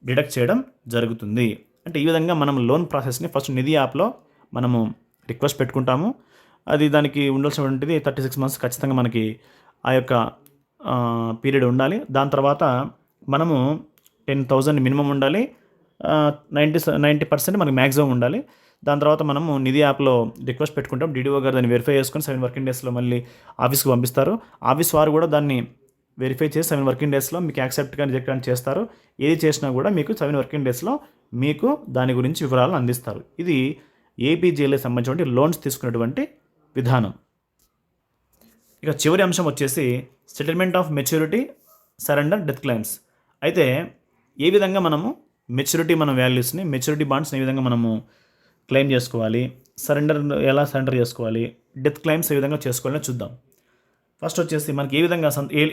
[SPEAKER 1] డిడక్ట్ చేయడం జరుగుతుంది. అంటే ఈ విధంగా మనం లోన్ ప్రాసెస్ని ఫస్ట్ నిధి యాప్లో మనము రిక్వెస్ట్ పెట్టుకుంటాము. అది దానికి ఉండాల్సినటువంటిది 36 months ఖచ్చితంగా మనకి ఆ యొక్క పీరియడ్ ఉండాలి. దాని తర్వాత మనము 10,000 మినిమం ఉండాలి, 90% మనకి మ్యాక్సిమం ఉండాలి. దాని తర్వాత మనము నిధి యాప్లో రిక్వెస్ట్ పెట్టుకుంటాం. డీడీఓ గారు దాన్ని వెరిఫై చేసుకొని 7 వర్కింగ్ డేస్లో మళ్ళీ ఆఫీస్కి పంపిస్తారు. ఆఫీస్ వారు కూడా దాన్ని వెరిఫై చేసి 7 వర్కింగ్ డేస్లో మీకు యాక్సెప్ట్ కానీ రిజెక్ట్ కానీ చేస్తారు. ఏది చేసినా కూడా మీకు 7 వర్కింగ్ డేస్లో మీకు దాని గురించి వివరాలను అందిస్తారు. ఇది ఏపీజీఎల్ఏ సంబంధించిన లోన్స్ తీసుకున్నటువంటి విధానం. ఇక చివరి అంశం వచ్చేసి settlement of maturity surrender death claims. అయితే ఏ విధంగా మనము మెచ్యూరిటీ మన వాల్యూస్ని మెచ్యూరిటీ బాండ్స్ని ఏ విధంగా మనము క్లెయిమ్ చేసుకోవాలి, సరెండర్ ఎలా సరెండర్ చేసుకోవాలి, డెత్ క్లెయిమ్స్ ఏ విధంగా చేసుకోవాలని చూద్దాం. ఫస్ట్ వచ్చేసి మనకి ఏ విధంగా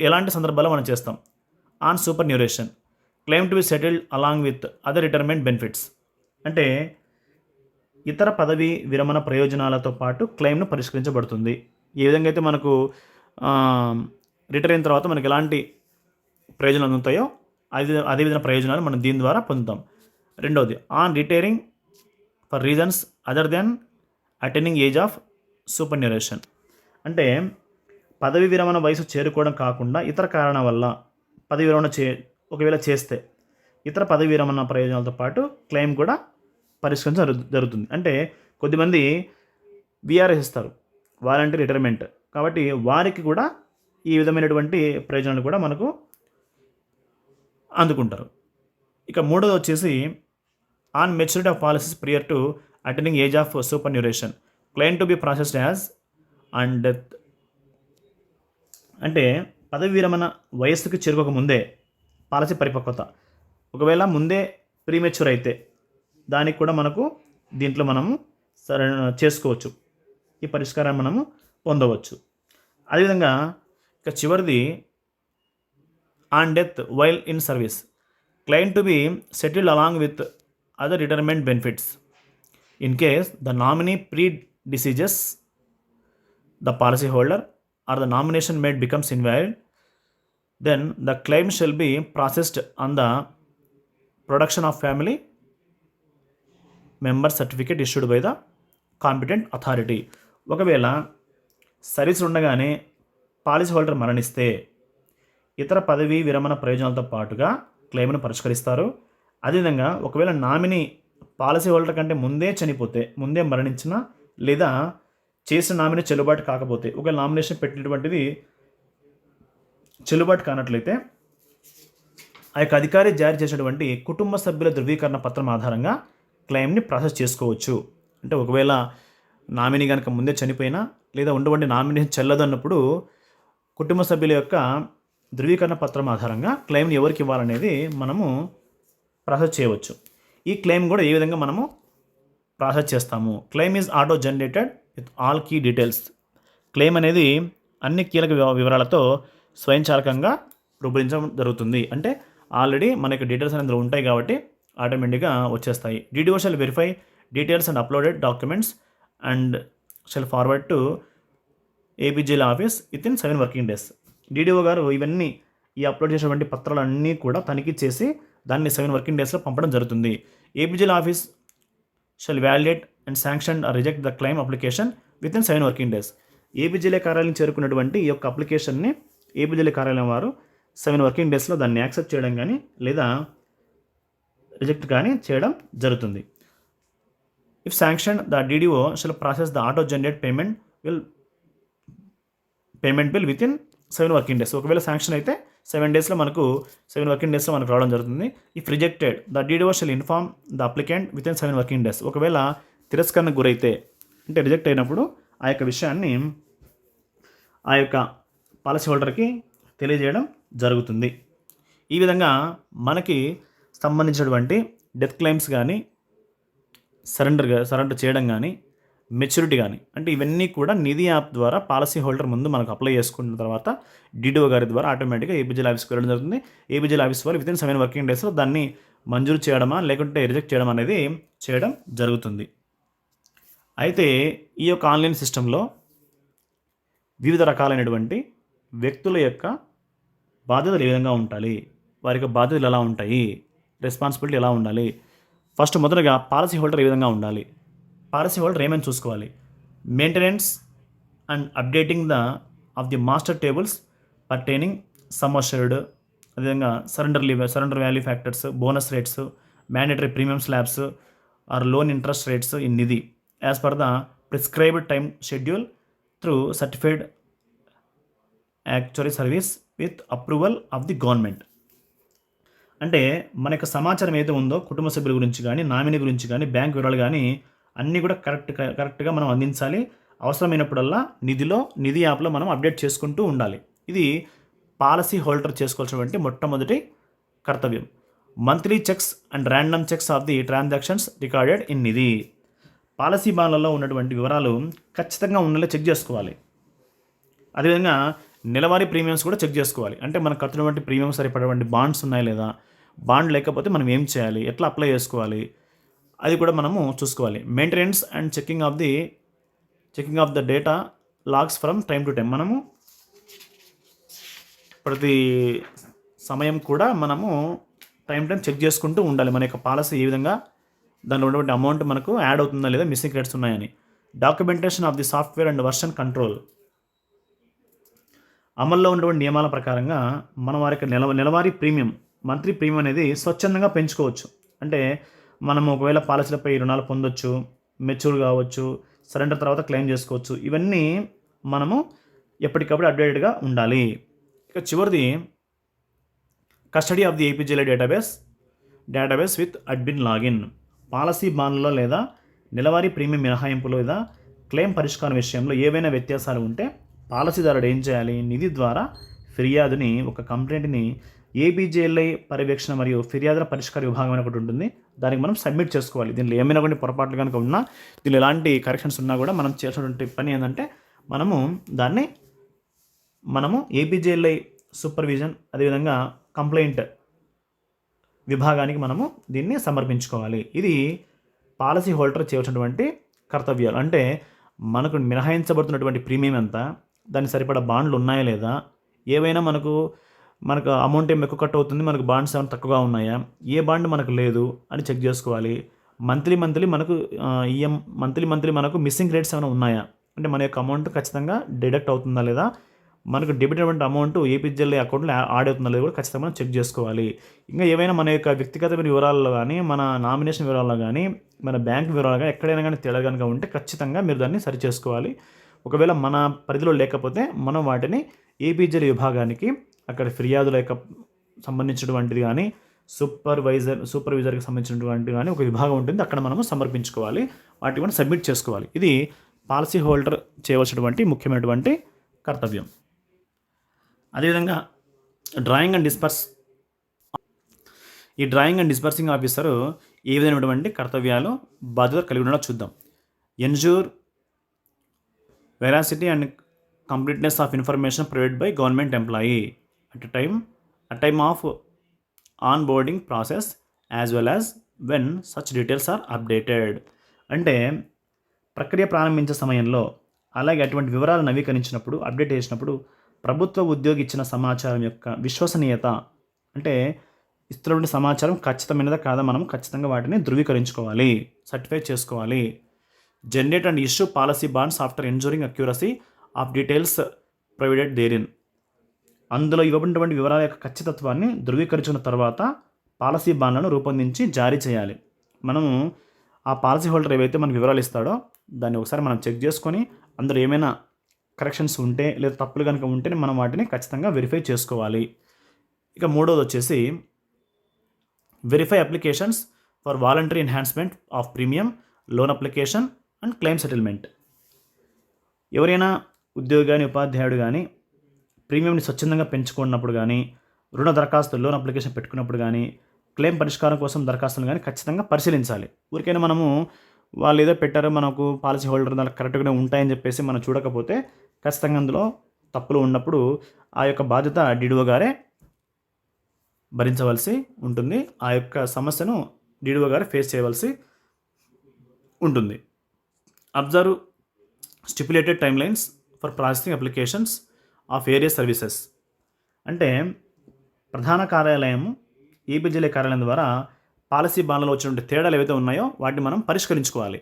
[SPEAKER 1] ఎలాంటి సందర్భాల్లో మనం చేస్తాం. On superannuation claim to be settled along with other retirement benefits. అంటే ఇతర పదవి విరమణ ప్రయోజనాలతో పాటు క్లెయిమ్ను పరిష్కరించబడుతుంది. ఏ విధంగా అయితే మనకు రిటైర్ అయిన తర్వాత మనకి ఎలాంటి ప్రయోజనాలు అందుతాయో అదేవిధంగా ప్రయోజనాలు మనం దీని ద్వారా పొందుతాం. రెండవది on retiring for reasons other than attaining age of superannuation. అంటే పదవి విరమణ వయసు చేరుకోవడం కాకుండా ఇతర కారణాల వల్ల పదవి విరమణ ఒకవేళ చేస్తే ఇతర పదవి విరమణ ప్రయోజనాలతో పాటు క్లెయిమ్ కూడా పరిష్కరించడం జరుగుతుంది. అంటే కొద్దిమంది విఆర్ఎస్ ఇస్తారు, వాలంటీర్ రిటైర్మెంట్, కాబట్టి వారికి కూడా ఈ విధమైనటువంటి ప్రయోజనాలు కూడా మనకు అందుకుంటారు. ఇక మూడోది వచ్చేసి on maturity of policies prior to attaining age of superannuation claim to be processed as and death. అంటే పదవి విరమణ వయస్సుకి చేరుకోక ముందే పాలసీ పరిపక్వత, ఒకవేళ ముందే ప్రీమెచ్యూర్ అయితే దానికి కూడా మనకు దీంట్లో మనము చేసుకోవచ్చు, ఈ పరిష్కారాన్ని మనము పొందవచ్చు. అదేవిధంగా ఇక చివరిది on death while in service claim to be settled along with other retirement benefits in case the nominee pre diseases the policy holder or the nomination made becomes invalid, then the claim shall be processed on the production of family member certificate issued by the competent authority. ఒకవేళ సర్వీస్ ఉండగానే పాలసీ హోల్డర్ మరణిస్తే ఇతర పదవి విరమణ ప్రయోజనాలతో పాటుగా క్లెయిమ్ను పరిష్కరిస్తారు. అదేవిధంగా ఒకవేళ నామినీ పాలసీ హోల్డర్ కంటే ముందే చనిపోతే, ముందే మరణించిన లేదా చేసిన నామినీ చెల్లుబాటు కాకపోతే, ఒకవేళ నామినేషన్ పెట్టినటువంటిది చెల్లుబాటు కానట్లయితే ఆ యొక్క అధికారి జారీ చేసినటువంటి కుటుంబ సభ్యుల ధృవీకరణ పత్రం ఆధారంగా క్లెయిమ్ని ప్రాసెస్ చేసుకోవచ్చు. అంటే ఒకవేళ నామినీ కనుక ముందే చనిపోయినా లేదా ఉండవంటి నామినేషన్ చెల్లదు అన్నప్పుడు కుటుంబ సభ్యుల యొక్క ధృవీకరణ పత్రం ఆధారంగా క్లెయిమ్ని ఎవరికి ఇవ్వాలనేది మనము ప్రాసెస్ చేయవచ్చు. ఈ క్లెయిమ్ కూడా ఏ విధంగా మనము ప్రాసెస్ చేస్తాము. Claim is auto generated with all key details. Claim అనేది అన్ని కీలక వివరాలతో స్వయంచాలకంగా రూపొందించడం జరుగుతుంది. అంటే ఆల్రెడీ మన యొక్క డీటెయిల్స్ అనేది ఉంటాయి కాబట్టి ఆటోమేటిక్గా వచ్చేస్తాయి. DDO shall verify details and uploaded documents and shall forward to APGLI office within 7 working days. DDO గారు ఇవన్నీ ఈ అప్లోడ్ చేసినటువంటి పత్రాలన్నీ కూడా తనిఖీ చేసి దాన్ని 7 వర్కింగ్ డేస్లో పంపడం జరుగుతుంది. APGLI office shall validate and sanction or reject the claim application within 7 working days. ఏపీజేఎల్ కార్యాలయం చేరుకున్నటువంటి ఈ యొక్క అప్లికేషన్ని ఏపీజేఎల్ కార్యాలయం వారు 7 వర్కింగ్ డేస్లో దాన్ని యాక్సెప్ట్ చేయడం కానీ లేదా రిజెక్ట్ కానీ చేయడం జరుగుతుంది. If sanction the DDO shall process the auto generate payment bill within 7 working days. ఒకవేళ శాంక్షన్ అయితే 7 డేస్లో మనకు 7 వర్కింగ్ డేస్లో మనకు రావడం జరుగుతుంది. If rejected the DDO shall inform the applicant within 7 working days. ఒకవేళ తిరస్కరణకు గురైతే అంటే రిజెక్ట్ అయినప్పుడు ఆ యొక్క విషయాన్ని ఆ యొక్క పాలసీ హోల్డర్కి తెలియజేయడం జరుగుతుంది. ఈ విధంగా మనకి సంబంధించినటువంటి డెత్ క్లెయిమ్స్ కానీ సరెండర్ చేయడం కానీ మెచ్యూరిటీ కానీ అంటే ఇవన్నీ కూడా నిధి యాప్ ద్వారా పాలసీ హోల్డర్ ముందు మనకు అప్లై చేసుకున్న తర్వాత డీడీఓ గారి ద్వారా ఆటోమేటిక్గా ఏపీజేఎల్ ఆఫీస్కి వెళ్ళడం జరుగుతుంది. ఏపీజేఎల్ ఆఫీస్ వాళ్ళు విత్ ఇన్ 7 వర్కింగ్ డేస్లో దాన్ని మంజూరు చేయడమా లేకుంటే రిజెక్ట్ చేయడం అనేది చేయడం జరుగుతుంది. అయితే ఈ యొక్క ఆన్లైన్ సిస్టంలో వివిధ రకాలైనటువంటి వ్యక్తుల యొక్క బాధ్యతలు ఏ విధంగా ఉండాలి, వారి యొక్క బాధ్యతలు ఎలా ఉంటాయి, రెస్పాన్సిబిలిటీ ఎలా ఉండాలి. ఫస్ట్ మొదటగా పాలసీ హోల్డర్ ఏ విధంగా ఉండాలి, పాలసీ హోల్డర్ ఏమని చూసుకోవాలి. Maintenance and updating of the master tables pertaining sum assured, అదేవిధంగా surrender value factors, bonus rates, mandatory premium slabs or loan interest rates in Nidhi as per the prescribed time schedule through certified actuary service with approval of the government. అంటే మన యొక్క సమాచారం ఏదైతే ఉందో కుటుంబ సభ్యుల గురించి కానీ నామినీ గురించి కానీ బ్యాంక్ వివరాలు కానీ అన్నీ కూడా కరెక్ట్గా మనం అందించాలి. అవసరమైనప్పుడల్లా నిధి యాప్లో మనం అప్డేట్ చేసుకుంటూ ఉండాలి. ఇది పాలసీ హోల్డర్ చేసుకోవాల్సినటువంటి మొట్టమొదటి కర్తవ్యం. Monthly checks and random checks of the transactions recorded in Nidhi. Policy బాండ్లలో ఉన్నటువంటి వివరాలు ఖచ్చితంగా ఉన్నలా చెక్ చేసుకోవాలి. అదేవిధంగా నెలవారీ ప్రీమియమ్స్ కూడా చెక్ చేసుకోవాలి. అంటే మనకు కట్టినటువంటి ప్రీమియం సరిపడేటువంటి బాండ్స్ ఉన్నాయా లేదా, బాండ్ లేకపోతే మనం ఏం చేయాలి, ఎట్లా అప్లై చేసుకోవాలి, అది కూడా మనము చూసుకోవాలి. Maintenance and checking of the data logs from time to time. మనము ప్రతి సమయం కూడా మనము టైం చెక్ చేసుకుంటూ ఉండాలి. మన యొక్క పాలసీ ఏ విధంగా దానిలో ఉన్నటువంటి అమౌంట్ మనకు యాడ్ అవుతుందా లేదా, మిస్సింగ్ రేట్స్ ఉన్నాయని. Documentation of the software end version control. అమల్లో ఉన్నటువంటి నియమాల ప్రకారంగా మనం వారి యొక్క నెలవారీ ప్రీమియం, మంత్లీ ప్రీమియం అనేది స్వచ్ఛందంగా పెంచుకోవచ్చు. అంటే మనం ఒకవేళ పాలసీలపై రుణాలు పొందొచ్చు, మెచ్యూర్ కావచ్చు, సరెండర్ తర్వాత క్లెయిమ్ చేసుకోవచ్చు. ఇవన్నీ మనము ఎప్పటికప్పుడు అప్డేటెడ్గా ఉండాలి. ఇక చివరిది custody of the APGLI database with admin login. Policy బాండ్లలో లేదా నెలవారీ ప్రీమియం మినహాయింపు లేదా క్లెయిమ్ పరిష్కారం విషయంలో ఏవైనా వ్యత్యాసాలు ఉంటే పాలసీదారుడు ఏం చేయాలి, నిధి ద్వారా ఫిర్యాదుని, ఒక కంప్లైంట్ని ఏపీజేఎల్ఐ పర్యవేక్షణ మరియు ఫిర్యాదుల పరిష్కార విభాగం అని ఒకటి ఉంటుంది, దానికి మనం సబ్మిట్ చేసుకోవాలి. దీనిలో ఏమైనా కొన్ని పొరపాట్లు కనుక ఉన్నా, దీనిలో ఎలాంటి కరెక్షన్స్ ఉన్నా కూడా మనం చేసినటువంటి పని ఏంటంటే మనము ఏపీజేఎల్ఐ సూపర్విజన్ అదేవిధంగా కంప్లైంట్ విభాగానికి మనము దీన్ని సమర్పించుకోవాలి. ఇది పాలసీ హోల్డర్ చేయవలసినటువంటి కర్తవ్యాలు. అంటే మనకు మినహాయించబడుతున్నటువంటి ప్రీమియం ఎంత, దానికి సరిపడా బాండ్లు ఉన్నాయా లేదా, ఏవైనా మనకు అమౌంట్ ఏం ఎక్కువ కట్ అవుతుంది, మనకు బాండ్స్ ఏమైనా తక్కువగా ఉన్నాయా, ఏ బాండ్ మనకు లేదు అని చెక్ చేసుకోవాలి. మంత్లీ మనకు మంత్లీ మనకు మిస్సింగ్ రేట్స్ ఏమైనా ఉన్నాయా, అంటే మన యొక్క అమౌంట్ ఖచ్చితంగా డిడక్ట్ అవుతుందా లేదా, మనకు డెబిట్ అయినటువంటి అమౌంట్ ఏపీజేఎల్ఐ అకౌంట్లో యాడ్ అవుతుందా లేదా కూడా ఖచ్చితంగా మనం చెక్ చేసుకోవాలి. ఇంకా ఏవైనా మన యొక్క వ్యక్తిగతమైన వివరాల్లో కానీ, మన నామినేషన్ వివరాల్లో కానీ, మన బ్యాంక్ వివరాలు కానీ ఎక్కడైనా కానీ తేడా కనుక ఉంటే ఖచ్చితంగా మీరు దాన్ని సరి చేసుకోవాలి. ఒకవేళ మన పరిధిలో లేకపోతే మనం వాటిని ఏపీజేఎల్ఐ విభాగానికి, అక్కడ ఫిర్యాదుల యొక్క సంబంధించినటువంటిది కానీ సూపర్వైజర్కి సంబంధించినటువంటి కానీ ఒక విభాగం ఉంటుంది, అక్కడ మనము సమర్పించుకోవాలి, వాటిని మనం సబ్మిట్ చేసుకోవాలి. ఇది పాలసీ హోల్డర్ చేయవలసినటువంటి ముఖ్యమైనటువంటి కర్తవ్యం. అదేవిధంగా డ్రాయింగ్ అండ్ డిస్పర్సింగ్ ఆఫీసరు ఏ విధమైనటువంటి కర్తవ్యాలు బాధ్యతలు కలిగి ఉండడం చూద్దాం. Ensure veracity and completeness of information provided by government employee at time of onboarding process as well as when such details are updated. అంటే ప్రక్రియ ప్రారంభించే సమయంలో అలాగే అటువంటి వివరాలు నవీకరించినప్పుడు అప్డేట్ చేసినప్పుడు ప్రభుత్వ ఉద్యోగి ఇచ్చిన సమాచారం యొక్క విశ్వసనీయత అంటే ఇస్తున్నటువంటి సమాచారం ఖచ్చితమైనదా కాదా మనం ఖచ్చితంగా వాటిని ధృవీకరించుకోవాలి, సర్టిఫై చేసుకోవాలి. Generate and issue policy bonds after ensuring accuracy of details provided therein. అందులో ఇవ్వబడినటువంటి వివరాల యొక్క ఖచ్చితత్వాన్ని ధృవీకరించిన తర్వాత పాలసీ బాండ్లను రూపొందించి జారీ చేయాలి. మనము ఆ పాలసీ హోల్డర్ ఏవైతే మనకు వివరాలు ఇస్తాడో దాన్ని ఒకసారి మనం చెక్ చేసుకొని అందులో ఏమైనా కరెక్షన్స్ ఉంటే లేదా తప్పులు కనుక ఉంటేనే మనం వాటిని ఖచ్చితంగా వెరిఫై చేసుకోవాలి. ఇక మూడోది వచ్చేసి verify applications for voluntary enhancement of premium, loan application and claim settlement. ఎవరైనా ఉద్యోగి కానీ ఉపాధ్యాయుడు కానీ ప్రీమియంని స్వచ్ఛందంగా పెంచుకున్నప్పుడు కానీ, రుణ దరఖాస్తు లోన్ అప్లికేషన్ పెట్టుకున్నప్పుడు కానీ, క్లెయిమ్ పరిష్కారం కోసం దరఖాస్తులు కానీ ఖచ్చితంగా పరిశీలించాలి. ఊరికైనా మనము వాళ్ళు ఏదో పెట్టారో మనకు పాలసీ హోల్డర్ దానికి కరెక్ట్గానే ఉంటాయని చెప్పేసి మనం చూడకపోతే ఖచ్చితంగా అందులో తప్పులు ఉన్నప్పుడు ఆ యొక్క బాధ్యత డిడిఓ గారే భరించవలసి ఉంటుంది. ఆ యొక్క సమస్యను డిడిఓ గారే ఫేస్ చేయవలసి ఉంటుంది. Observe stipulated time lines for processing applications of areas services. అంటే ప్రధాన కార్యాలయం ఏపీజీఏ కార్యాలయం ద్వారా పాలసీ బాండ్లలో వచ్చినటువంటి తేడాలు ఏవైతే ఉన్నాయో వాటిని మనం పరిష్కరించుకోవాలి.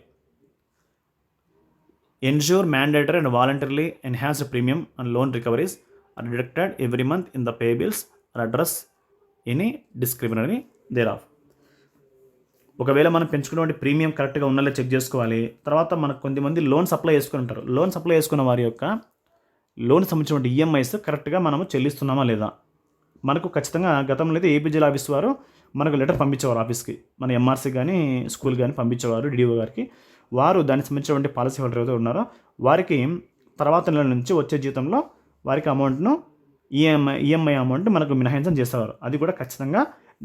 [SPEAKER 1] Ensure mandatory and voluntarily enhanced premium and loan recoveries are deducted every month in the pay bills or address any discrepancy thereof. ఒకవేళ మనం పెంచుకున్నటువంటి ప్రీమియం కరెక్ట్గా ఉన్నలే చెక్ చేసుకోవాలి. తర్వాత మనకు కొంతమంది లోన్స్ అప్లై చేసుకుని ఉంటారు. లోన్స్ అప్లై చేసుకున్న వారి యొక్క లోన్ సంబంధించినటువంటి ఈఎంఐస్ కరెక్ట్గా మనము చెల్లిస్తున్నామా లేదా. మనకు ఖచ్చితంగా గతంలో అయితే ఏపీజీఎల్ ఆఫీస్ వారు మనకు లెటర్ పంపించేవారు ఆఫీస్కి, మన ఎంఆర్సీ కానీ స్కూల్ కానీ పంపించేవారు డిడిఓ గారికి. వారు దానికి సంబంధించినటువంటి పాలసీ హోల్డర్ ఏదైతే ఉన్నారో వారికి తర్వాత నెల నుంచి వచ్చే జీతంలో వారికి అమౌంట్ను ఈఎంఐ అమౌంట్ మనకు మినహాయించడం చేసేవారు. అది కూడా ఖచ్చితంగా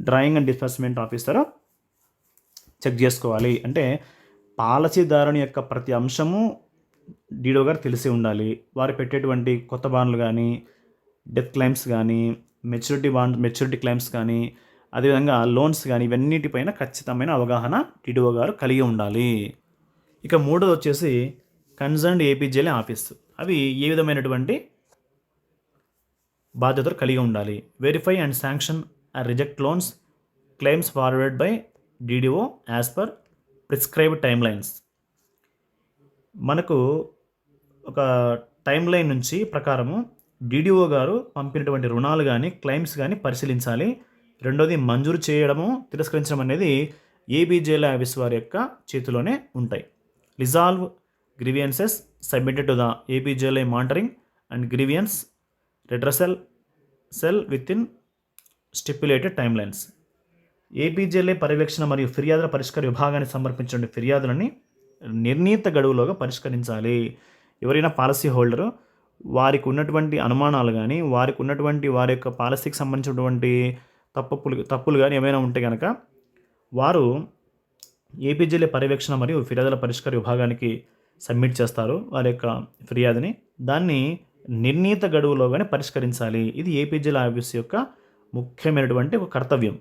[SPEAKER 1] drawing and disbursement officer check చేసుకోవాలి. అంటే పాలసీదారుని యొక్క ప్రతి అంశము డిడిఓ గారు తెలిసి ఉండాలి. వారు పెట్టేటువంటి కొత్త బాండ్లు కానీ, డెత్ క్లెయిమ్స్ కానీ, మెచ్యూరిటీ క్లెయిమ్స్ కానీ, అదేవిధంగా లోన్స్ కానీ ఇవన్నిటిపైన ఖచ్చితమైన అవగాహన డిడిఓ గారు కలిగి ఉండాలి. ఇక మూడోది వచ్చేసి కన్సర్న్డ్ ఏపీజీఎల్ ఆఫీస్. అవి ఏ విధమైనటువంటి బాధ్యతలు కలిగి ఉండాలి. Verify and sanction and reject loans claims forward by DDO as per prescribed time lines. మనకు ఒక టైం లైన్ నుంచి ప్రకారము డిడిఓ గారు పంపినటువంటి రుణాలు కానీ క్లెయిమ్స్ కానీ పరిశీలించాలి. రెండోది మంజూరు చేయడము తిరస్కరించడం అనేది ఏపీజీఎల్ ఆఫీస్ వారి యొక్క చేతిలోనే ఉంటాయి. Resolve grievances submitted to the APGLI monitoring and grievance redressal cell with in stipulated time lines. APGLI పర్యవేక్షణ మరియు ఫిర్యాదుల పరిష్కార విభాగానికి సమర్పించిన ఫిర్యాదులని నిర్ణీత గడువులోగా పరిష్కరించాలి. ఎవరైనా పాలసీ హోల్డరు వారికి ఉన్నటువంటి అనుమానాలు కానీ, వారికి ఉన్నటువంటి వారి యొక్క పాలసీకి సంబంధించినటువంటి తప్పులు కానీ ఏమైనా ఉంటే కనుక వారు ఏపీజీఎల్ఐ పర్యవేక్షణ మరియు ఫిర్యాదుల పరిష్కార విభాగానికి సబ్మిట్ చేస్తారు వారి యొక్క ఫిర్యాదుని. దాన్ని నిర్ణీత గడువులోగానే పరిష్కరించాలి. ఇది ఏపీజీఎల్ ఆఫీస్ యొక్క ముఖ్యమైనటువంటి ఒక కర్తవ్యం.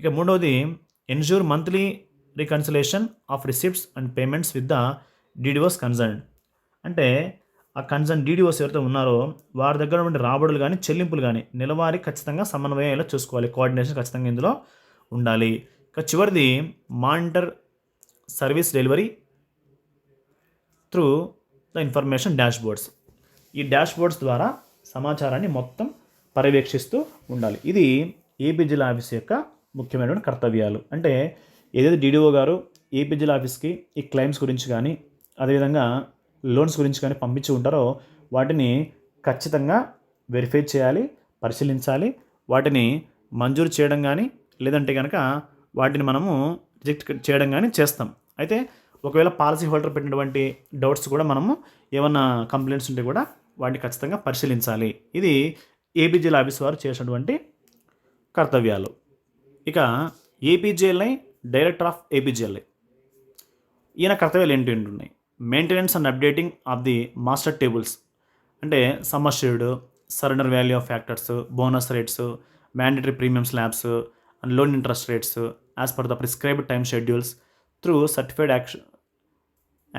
[SPEAKER 1] ఇక మూడవది ensure monthly reconciliation of receipts and payments with the DDOs concern. అంటే ఆ కన్సర్న్ డిడిఓస్ ఎవరైతే ఉన్నారో వారి దగ్గర ఉన్నటువంటి రాబడులు కానీ చెల్లింపులు కానీ నెలవారీ ఖచ్చితంగా సమన్వయంలో చూసుకోవాలి. కోఆర్డినేషన్ ఖచ్చితంగా ఇందులో ఉండాలి. ఇక చివరిది monitor service delivery through the information dash boards. ఈ డాష్ బోర్డ్స్ ద్వారా సమాచారాన్ని మొత్తం పర్యవేక్షిస్తూ ఉండాలి. ఇది ఏపీజీఎల్ ఆఫీస్ యొక్క ముఖ్యమైనటువంటి కర్తవ్యాలు. అంటే ఏదైతే డిడిఓ గారు ఏపీజీఎల్ ఆఫీస్కి ఈ క్లెయిమ్స్ గురించి కానీ అదేవిధంగా లోన్స్ గురించి కానీ పంపించి ఉంటారో వాటిని ఖచ్చితంగా వెరిఫై చేయాలి, పరిశీలించాలి. వాటిని మంజూరు చేయడం కానీ లేదంటే కనుక వాటిని మనము రిజెక్ట్ చేయడం కానీ చేస్తాం. అయితే ఒకవేళ పాలసీ హోల్డర్ పెట్టినటువంటి డౌట్స్ కూడా మనము ఏమన్నా కంప్లైంట్స్ ఉంటే కూడా వాటిని ఖచ్చితంగా పరిశీలించాలి. ఇది ఏపీజీఎల్ ఆఫీస్ వారు చేసినటువంటి కర్తవ్యాలు. ఇక ఏపీజీఎల్ఐ డైరెక్టర్ ఆఫ్ ఏపీజీఎల్ఐ ఈయన కర్తవ్యాలు ఏంటి ఉన్నాయి. Maintenance and updating of the master tables. అంటే sum assured, surrender value of factors, bonus rates, mandatory premium slabs and loan interest rates as per the prescribed time schedules through certified action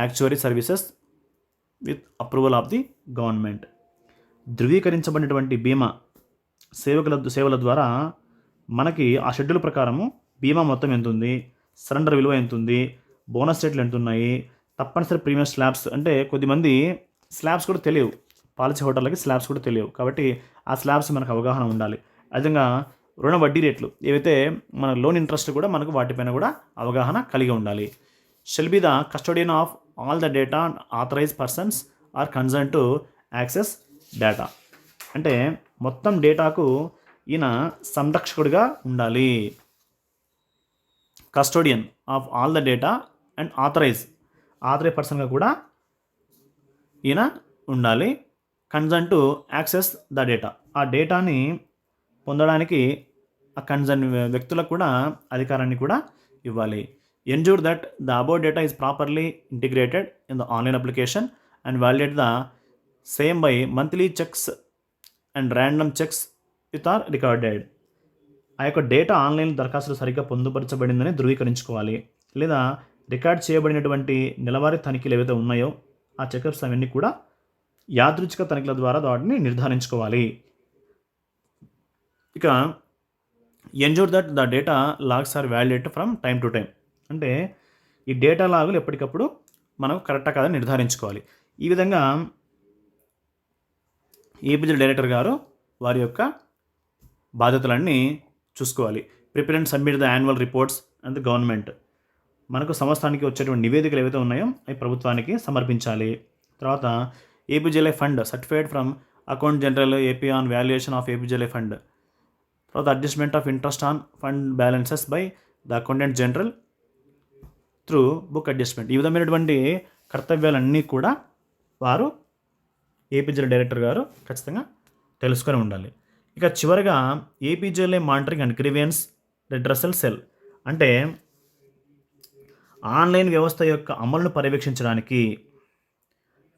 [SPEAKER 1] actuary services with approval of the government. ధృవీకరించబడినటువంటి బీమా సేవల ద్వారా మనకి ఆ షెడ్యూల్ ప్రకారము బీమా మొత్తం ఎంత ఉంది, సరెండర్ విలువ ఎంత ఉంది, బోనస్ రేట్లు ఎంత ఉన్నాయి, తప్పనిసరి ప్రీమియం స్లాబ్స్, అంటే కొద్దిమంది స్లాబ్స్ కూడా తెలియవు, పాలసీ హోల్డర్లకి స్లాబ్స్ కూడా తెలియవు, కాబట్టి ఆ స్లాబ్స్ మనకు అవగాహన ఉండాలి. అదేవిధంగా రుణ వడ్డీ రేట్లు ఏవైతే మన లోన్ ఇంట్రెస్ట్ కూడా మనకు వాటిపైన కూడా అవగాహన కలిగి ఉండాలి. Shall be the custodian of all the data authorize persons or concern to access data. అంటే మొత్తం డేటాకు ఈయన సంరక్షకుడిగా ఉండాలి. Custodian of all the data and authorize పర్సన్గా కూడా ఈయన ఉండాలి. Concern to access the data, ఆ డేటాని పొందడానికి ఆ కన్సర్న్ వ్యక్తులకు కూడా అధికారాన్ని కూడా ఇవ్వాలి. Ensure that the above data is properly integrated in the online application and validate the same by monthly checks and random checks with our recorded. ఆ యొక్క డేటా ఆన్లైన్ దరఖాస్తులు సరిగ్గా పొందుపరచబడిందని ధృవీకరించుకోవాలి, లేదా రికార్డ్ చేయబడినటువంటి నెలవారీ తనిఖీలు ఏవైతే ఉన్నాయో ఆ చెకప్స్ అవన్నీ కూడా యాదృచ్ఛిక తనిఖీల ద్వారా వాటిని నిర్ధారించుకోవాలి. ఇక ensure that the data logs are validate from time to time, అంటే ఈ డేటా లాగులు ఎప్పటికప్పుడు మనం కరెక్టా కాదని నిర్ధారించుకోవాలి. ఈ విధంగా ఏపీజీ డైరెక్టర్ గారు వారి యొక్క బాధ్యతలన్నీ చూసుకోవాలి. Prepare and submit the annual reports and the government, మనకు సంవత్సరానికి వచ్చేటువంటి నివేదికలు ఏవైతే ఉన్నాయో అవి ప్రభుత్వానికి సమర్పించాలి. తర్వాత APGLI fund certified from account general AP on valuation of APGLI fund. తర్వాత adjustment of interest on fund balances by the accountant general through book adjustment. ఈ విధమైనటువంటి కర్తవ్యాలన్నీ కూడా వారు ఏపీజీఎల్ఐ డైరెక్టర్ గారు ఖచ్చితంగా తెలుసుకొని ఉండాలి. ఇక చివరిగా APGLI monitoring and grievance redressal cell, అంటే ఆన్లైన్ వ్యవస్థ యొక్క అమలును పర్యవేక్షించడానికి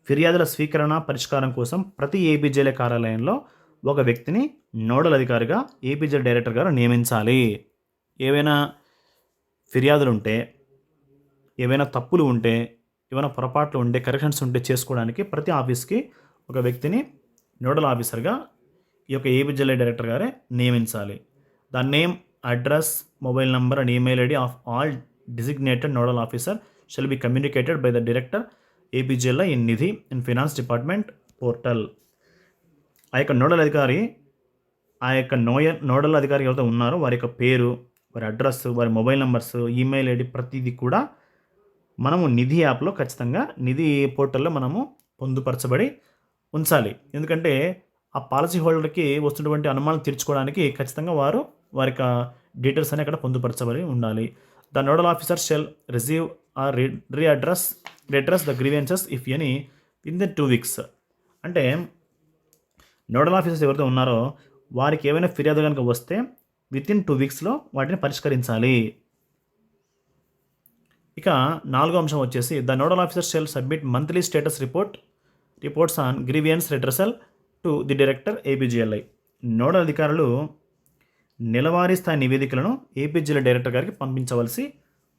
[SPEAKER 1] ఫిర్యాదుల స్వీకరణ పరిష్కారం కోసం ప్రతి ఏపీజీఎల్ఐ కార్యాలయంలో ఒక వ్యక్తిని నోడల్ అధికారిగా ఏపీజీఎల్ఐ డైరెక్టర్ గారు నియమించాలి. ఏవైనా ఫిర్యాదులు ఉంటే, ఏవైనా తప్పులు ఉంటే, ఏమైనా పొరపాట్లు ఉంటే, కరెక్షన్స్ ఉంటే చేసుకోవడానికి ప్రతి ఆఫీస్కి ఒక వ్యక్తిని నోడల్ ఆఫీసర్గా ఈ యొక్క ఏపీజీఎల్ఐ డైరెక్టర్ గారే నియమించాలి. The name, address, mobile number and email ID of all designated nodal officer shall be communicated by the director APGLI in Nidhi and Finance Department portal. ఆ యొక్క నోడల్ అధికారి ఎవరైతే ఉన్నారో వారి యొక్క పేరు, వారి అడ్రస్, వారి మొబైల్ నెంబర్స్, ఈమెయిల్ ఐడి ప్రతిదీ కూడా మనము నిధి యాప్లో ఖచ్చితంగా నిధి పోర్టల్లో మనము పొందుపరచబడి ఉంచాలి. ఎందుకంటే ఆ పాలసీ హోల్డర్కి వస్తున్నటువంటి అనుమానాలు తీర్చుకోవడానికి ఖచ్చితంగా వారి యొక్క డీటెయిల్స్ అన్ని అక్కడ పొందుపరచబడి ఉండాలి. The nodal officer shall receive or redress the grievances if any within 2 weeks. అంటే నోడల్ ఆఫీసర్స్ ఎవరైతే ఉన్నారో వారికి ఏమైనా ఫిర్యాదు కనుక వస్తే వితిన్ 2 వీక్స్లో వాటిని పరిష్కరించాలి. ఇక 4వ అంశం వచ్చేసి the nodal officer shall submit monthly status reports on grievance redressal to the director APGLI. Nodal అధికారులు నెలవారీ స్థాయి నివేదికలను ఏపీజీఎల్ఐ డైరెక్టర్ గారికి పంపించవలసి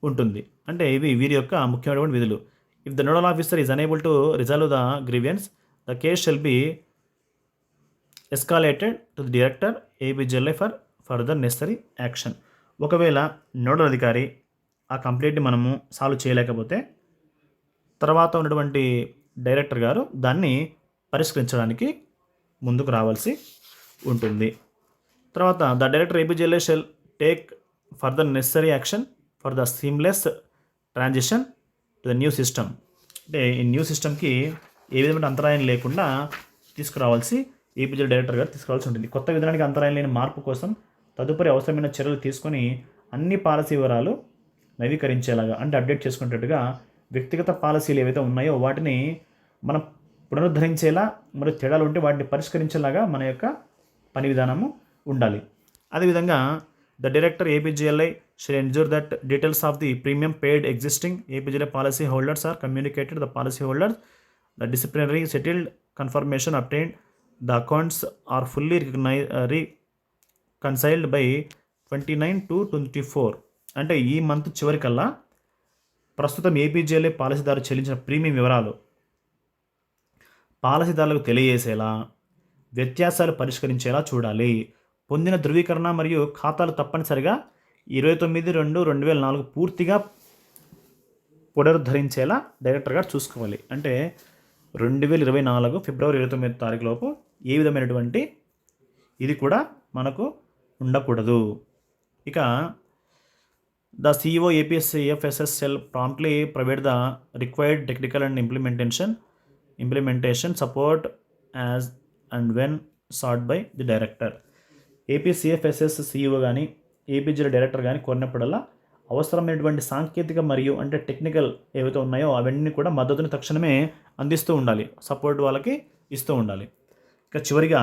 [SPEAKER 1] ఉంటుంది. అంటే ఇవి వీరి యొక్క ముఖ్యమైనటువంటి విధులు. If the nodal officer is unable to resolve the grievance the case shall be escalated to the director APGLI for further necessary action. ఒకవేళ నోడల్ అధికారి ఆ కంప్లైంట్ని మనము సాల్వ్ చేయలేకపోతే తర్వాత ఉన్నటువంటి డైరెక్టర్ గారు దాన్ని పరిష్కరించడానికి ముందుకు రావాల్సి ఉంటుంది. తర్వాత the director APGLI shell take further necessary action for the seamless transition to the new system. అంటే ఈ న్యూ సిస్టమ్కి ఏ విధమైన అంతరాయం లేకుండా తీసుకురావాల్సి ఏపీజీఎల్ఐ డైరెక్టర్ గారు తీసుకురావాల్సి ఉంటుంది. కొత్త విధానానికి అంతరాయం లేని మార్పు కోసం తదుపరి అవసరమైన చర్యలు తీసుకొని అన్ని పాలసీ వివరాలు నవీకరించేలాగా, అంటే అప్డేట్ చేసుకునేటట్టుగా వ్యక్తిగత పాలసీలు ఏవైతే ఉన్నాయో వాటిని మనం పునరుద్ధరించేలా, మరియు తేడాలు ఉంటే వాటిని పరిష్కరించేలాగా మన యొక్క పని విధానము ఉండాలి. అదేవిధంగా the director APGLI shall ensure that details of the premium paid existing APGLI policy holders are communicated the policy holders, the disciplinary settled confirmation obtained, the accounts are fully reconciled by 29/2/24. అంటే ఈ మంత్ చివరికల్లా ప్రస్తుతం ఏపీజీఎల్ఐ పాలసీదారు చెల్లించిన ప్రీమియం వివరాలు పాలసీదారులకు తెలియజేసేలా, వ్యత్యాసాలు పరిష్కరించేలా చూడాలి. పొందిన ధృవీకరణ మరియు ఖాతాలు తప్పనిసరిగా 29/2/2004 పూర్తిగా పునరుద్ధరించేలా డైరెక్టర్ గారు చూసుకోవాలి. అంటే 2024 ఫిబ్రవరి 29 తారీఖు లోపు ఏ విధమైనటువంటి ఇది కూడా మనకు ఉండకూడదు. ఇక the CEO APCFSS shall promptly provide the required technical and implementation support as and when sought by the director. APCFSS CEO కానీ ఏపీజీఎల్ డైరెక్టర్ కానీ కోరినప్పుడల్లా అవసరమైనటువంటి సాంకేతిక మరియు అంటే టెక్నికల్ ఏవైతే ఉన్నాయో అవన్నీ కూడా మద్దతుని తక్షణమే అందిస్తూ ఉండాలి, సపోర్ట్ వాళ్ళకి ఇస్తూ ఉండాలి. ఇక చివరిగా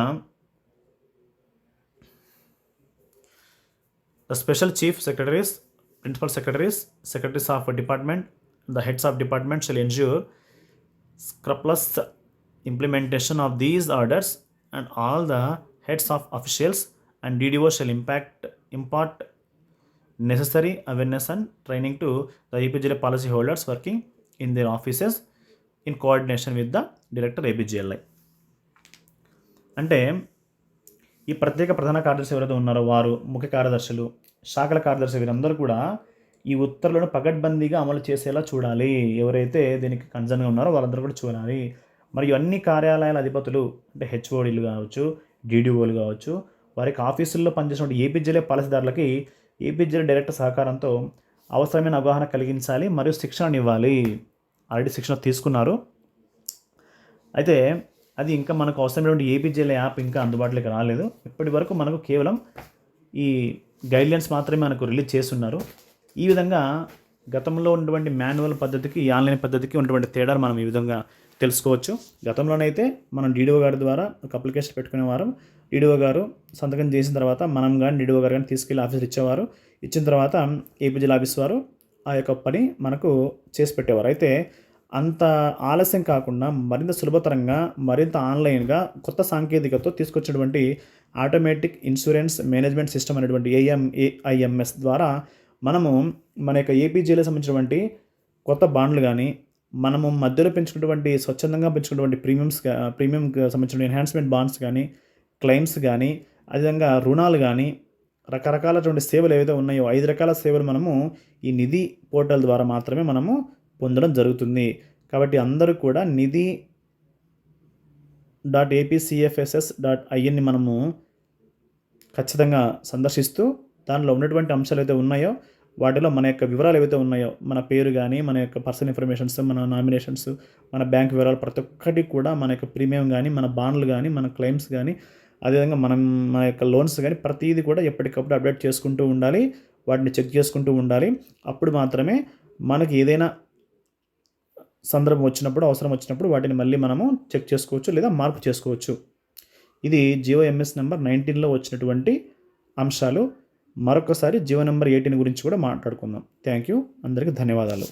[SPEAKER 1] the special chief secretaries, principal secretaries of department, the heads of department shall ensure scrupulous implementation of these orders, and all the heads of officials and DDO shall impart necessary awareness and training to the APGLI policy holders working in their offices in coordination with the director APGLI. అంటే ఈ ప్రత్యేక ప్రధాన కార్యదర్శి ఎవరైతే ఉన్నారో వారు, ముఖ్య కార్యదర్శులు, శాఖల కార్యదర్శి వీరందరూ కూడా ఈ ఉత్తర్వులను పకడ్బందీగా అమలు చేసేలా చూడాలి. ఎవరైతే దీనికి కన్సర్న్గా ఉన్నారో వాళ్ళందరూ కూడా చూడాలి. మరియు అన్ని కార్యాలయాల అధిపతులు అంటే హెచ్ఓడీలు కావచ్చు, డీడీఓలు కావచ్చు, వారికి ఆఫీసుల్లో పనిచేసినటువంటి ఏపీజీఎల్ఐ పాలసీదారులకి ఏపీజీఎల్ఐ డైరెక్టర్ సహకారంతో అవసరమైన అవగాహన కలిగించాలి మరియు శిక్షణ ఇవ్వాలి. ఆల్రెడీ శిక్షణ తీసుకున్నారు. అయితే అది ఇంకా మనకు అవసరమైనటువంటి ఏపీజీఎల్ఐ యాప్ ఇంకా అందుబాటులోకి రాలేదు. ఇప్పటి వరకు మనకు కేవలం ఈ గైడ్లైన్స్ మాత్రమే మనకు రిలీజ్ చేస్తున్నారు. ఈ విధంగా గతంలో ఉన్నటువంటి మాన్యువల్ పద్ధతికి ఈ ఆన్లైన్ పద్ధతికి ఉన్నటువంటి తేడాలు మనం ఈ విధంగా తెలుసుకోవచ్చు. గతంలోనైతే మనం డీడీఓ గారి ద్వారా ఒక అప్లికేషన్ పెట్టుకునేవారు. డీడీఓ గారు సంతకం చేసిన తర్వాత మనం కానీ డీడీఓ గారు కానీ తీసుకెళ్ళి ఆఫీసులు ఇచ్చేవారు. ఇచ్చిన తర్వాత ఏపీజీఎల్ ఆఫీస్ వారు ఆ యొక్క పని మనకు చేసి పెట్టేవారు. అయితే అంత ఆలస్యం కాకుండా మరింత సులభతరంగా, మరింత ఆన్లైన్గా కొత్త సాంకేతికతతో తీసుకొచ్చినటువంటి ఆటోమేటిక్ ఇన్సూరెన్స్ మేనేజ్మెంట్ సిస్టమ్ అనేటువంటి AIMS ద్వారా మనము మన యొక్క ఏపీజీఎల్కి సంబంధించినటువంటి కొత్త బాండ్లు కానీ, మనము మధ్యలో పెంచుకున్నటువంటి స్వచ్ఛందంగా పెంచుకున్నటువంటి ప్రీమియంకి సంబంధించిన ఎన్హాన్స్మెంట్ బాండ్స్ కానీ, క్లెయిమ్స్ కానీ, అదేవిధంగా రుణాలు కానీ, రకరకాలటువంటి సేవలు ఏవైతే ఉన్నాయో 5 రకాల సేవలు మనము ఈ నిధి పోర్టల్ ద్వారా మాత్రమే మనము పొందడం జరుగుతుంది. కాబట్టి అందరూ కూడా nithi.apcfss.in మనము ఖచ్చితంగా సందర్శిస్తూ దానిలో ఉన్నటువంటి అంశాలు అయితే ఉన్నాయో వాటిలో మన యొక్క వివరాలు ఏవైతే ఉన్నాయో, మన పేరు కానీ, మన యొక్క పర్సనల్ ఇన్ఫర్మేషన్స్, మన నామినేషన్స్, మన బ్యాంక్ వివరాలు ప్రతి ఒక్కటి కూడా, మన యొక్క ప్రీమియం కానీ, మన బాండ్లు కానీ, మన క్లెయిమ్స్ కానీ, అదేవిధంగా మన యొక్క లోన్స్ కానీ ప్రతిదీ కూడా ఎప్పటికప్పుడు అప్డేట్ చేసుకుంటూ ఉండాలి. వాటిని చెక్ చేసుకుంటూ ఉండాలి. అప్పుడు మాత్రమే మనకి ఏదైనా సందర్భం వచ్చినప్పుడు, అవసరం వచ్చినప్పుడు వాటిని మళ్ళీ మనము చెక్ చేసుకోవచ్చు లేదా మార్పు చేసుకోవచ్చు. ఇది GOMS నెంబర్ 19లో వచ్చినటువంటి అంశాలు. మరొకసారి జీవో నెంబర్ 18 గురించి కూడా మాట్లాడుకుందాం. Thank you. అందరికీ ధన్యవాదాలు.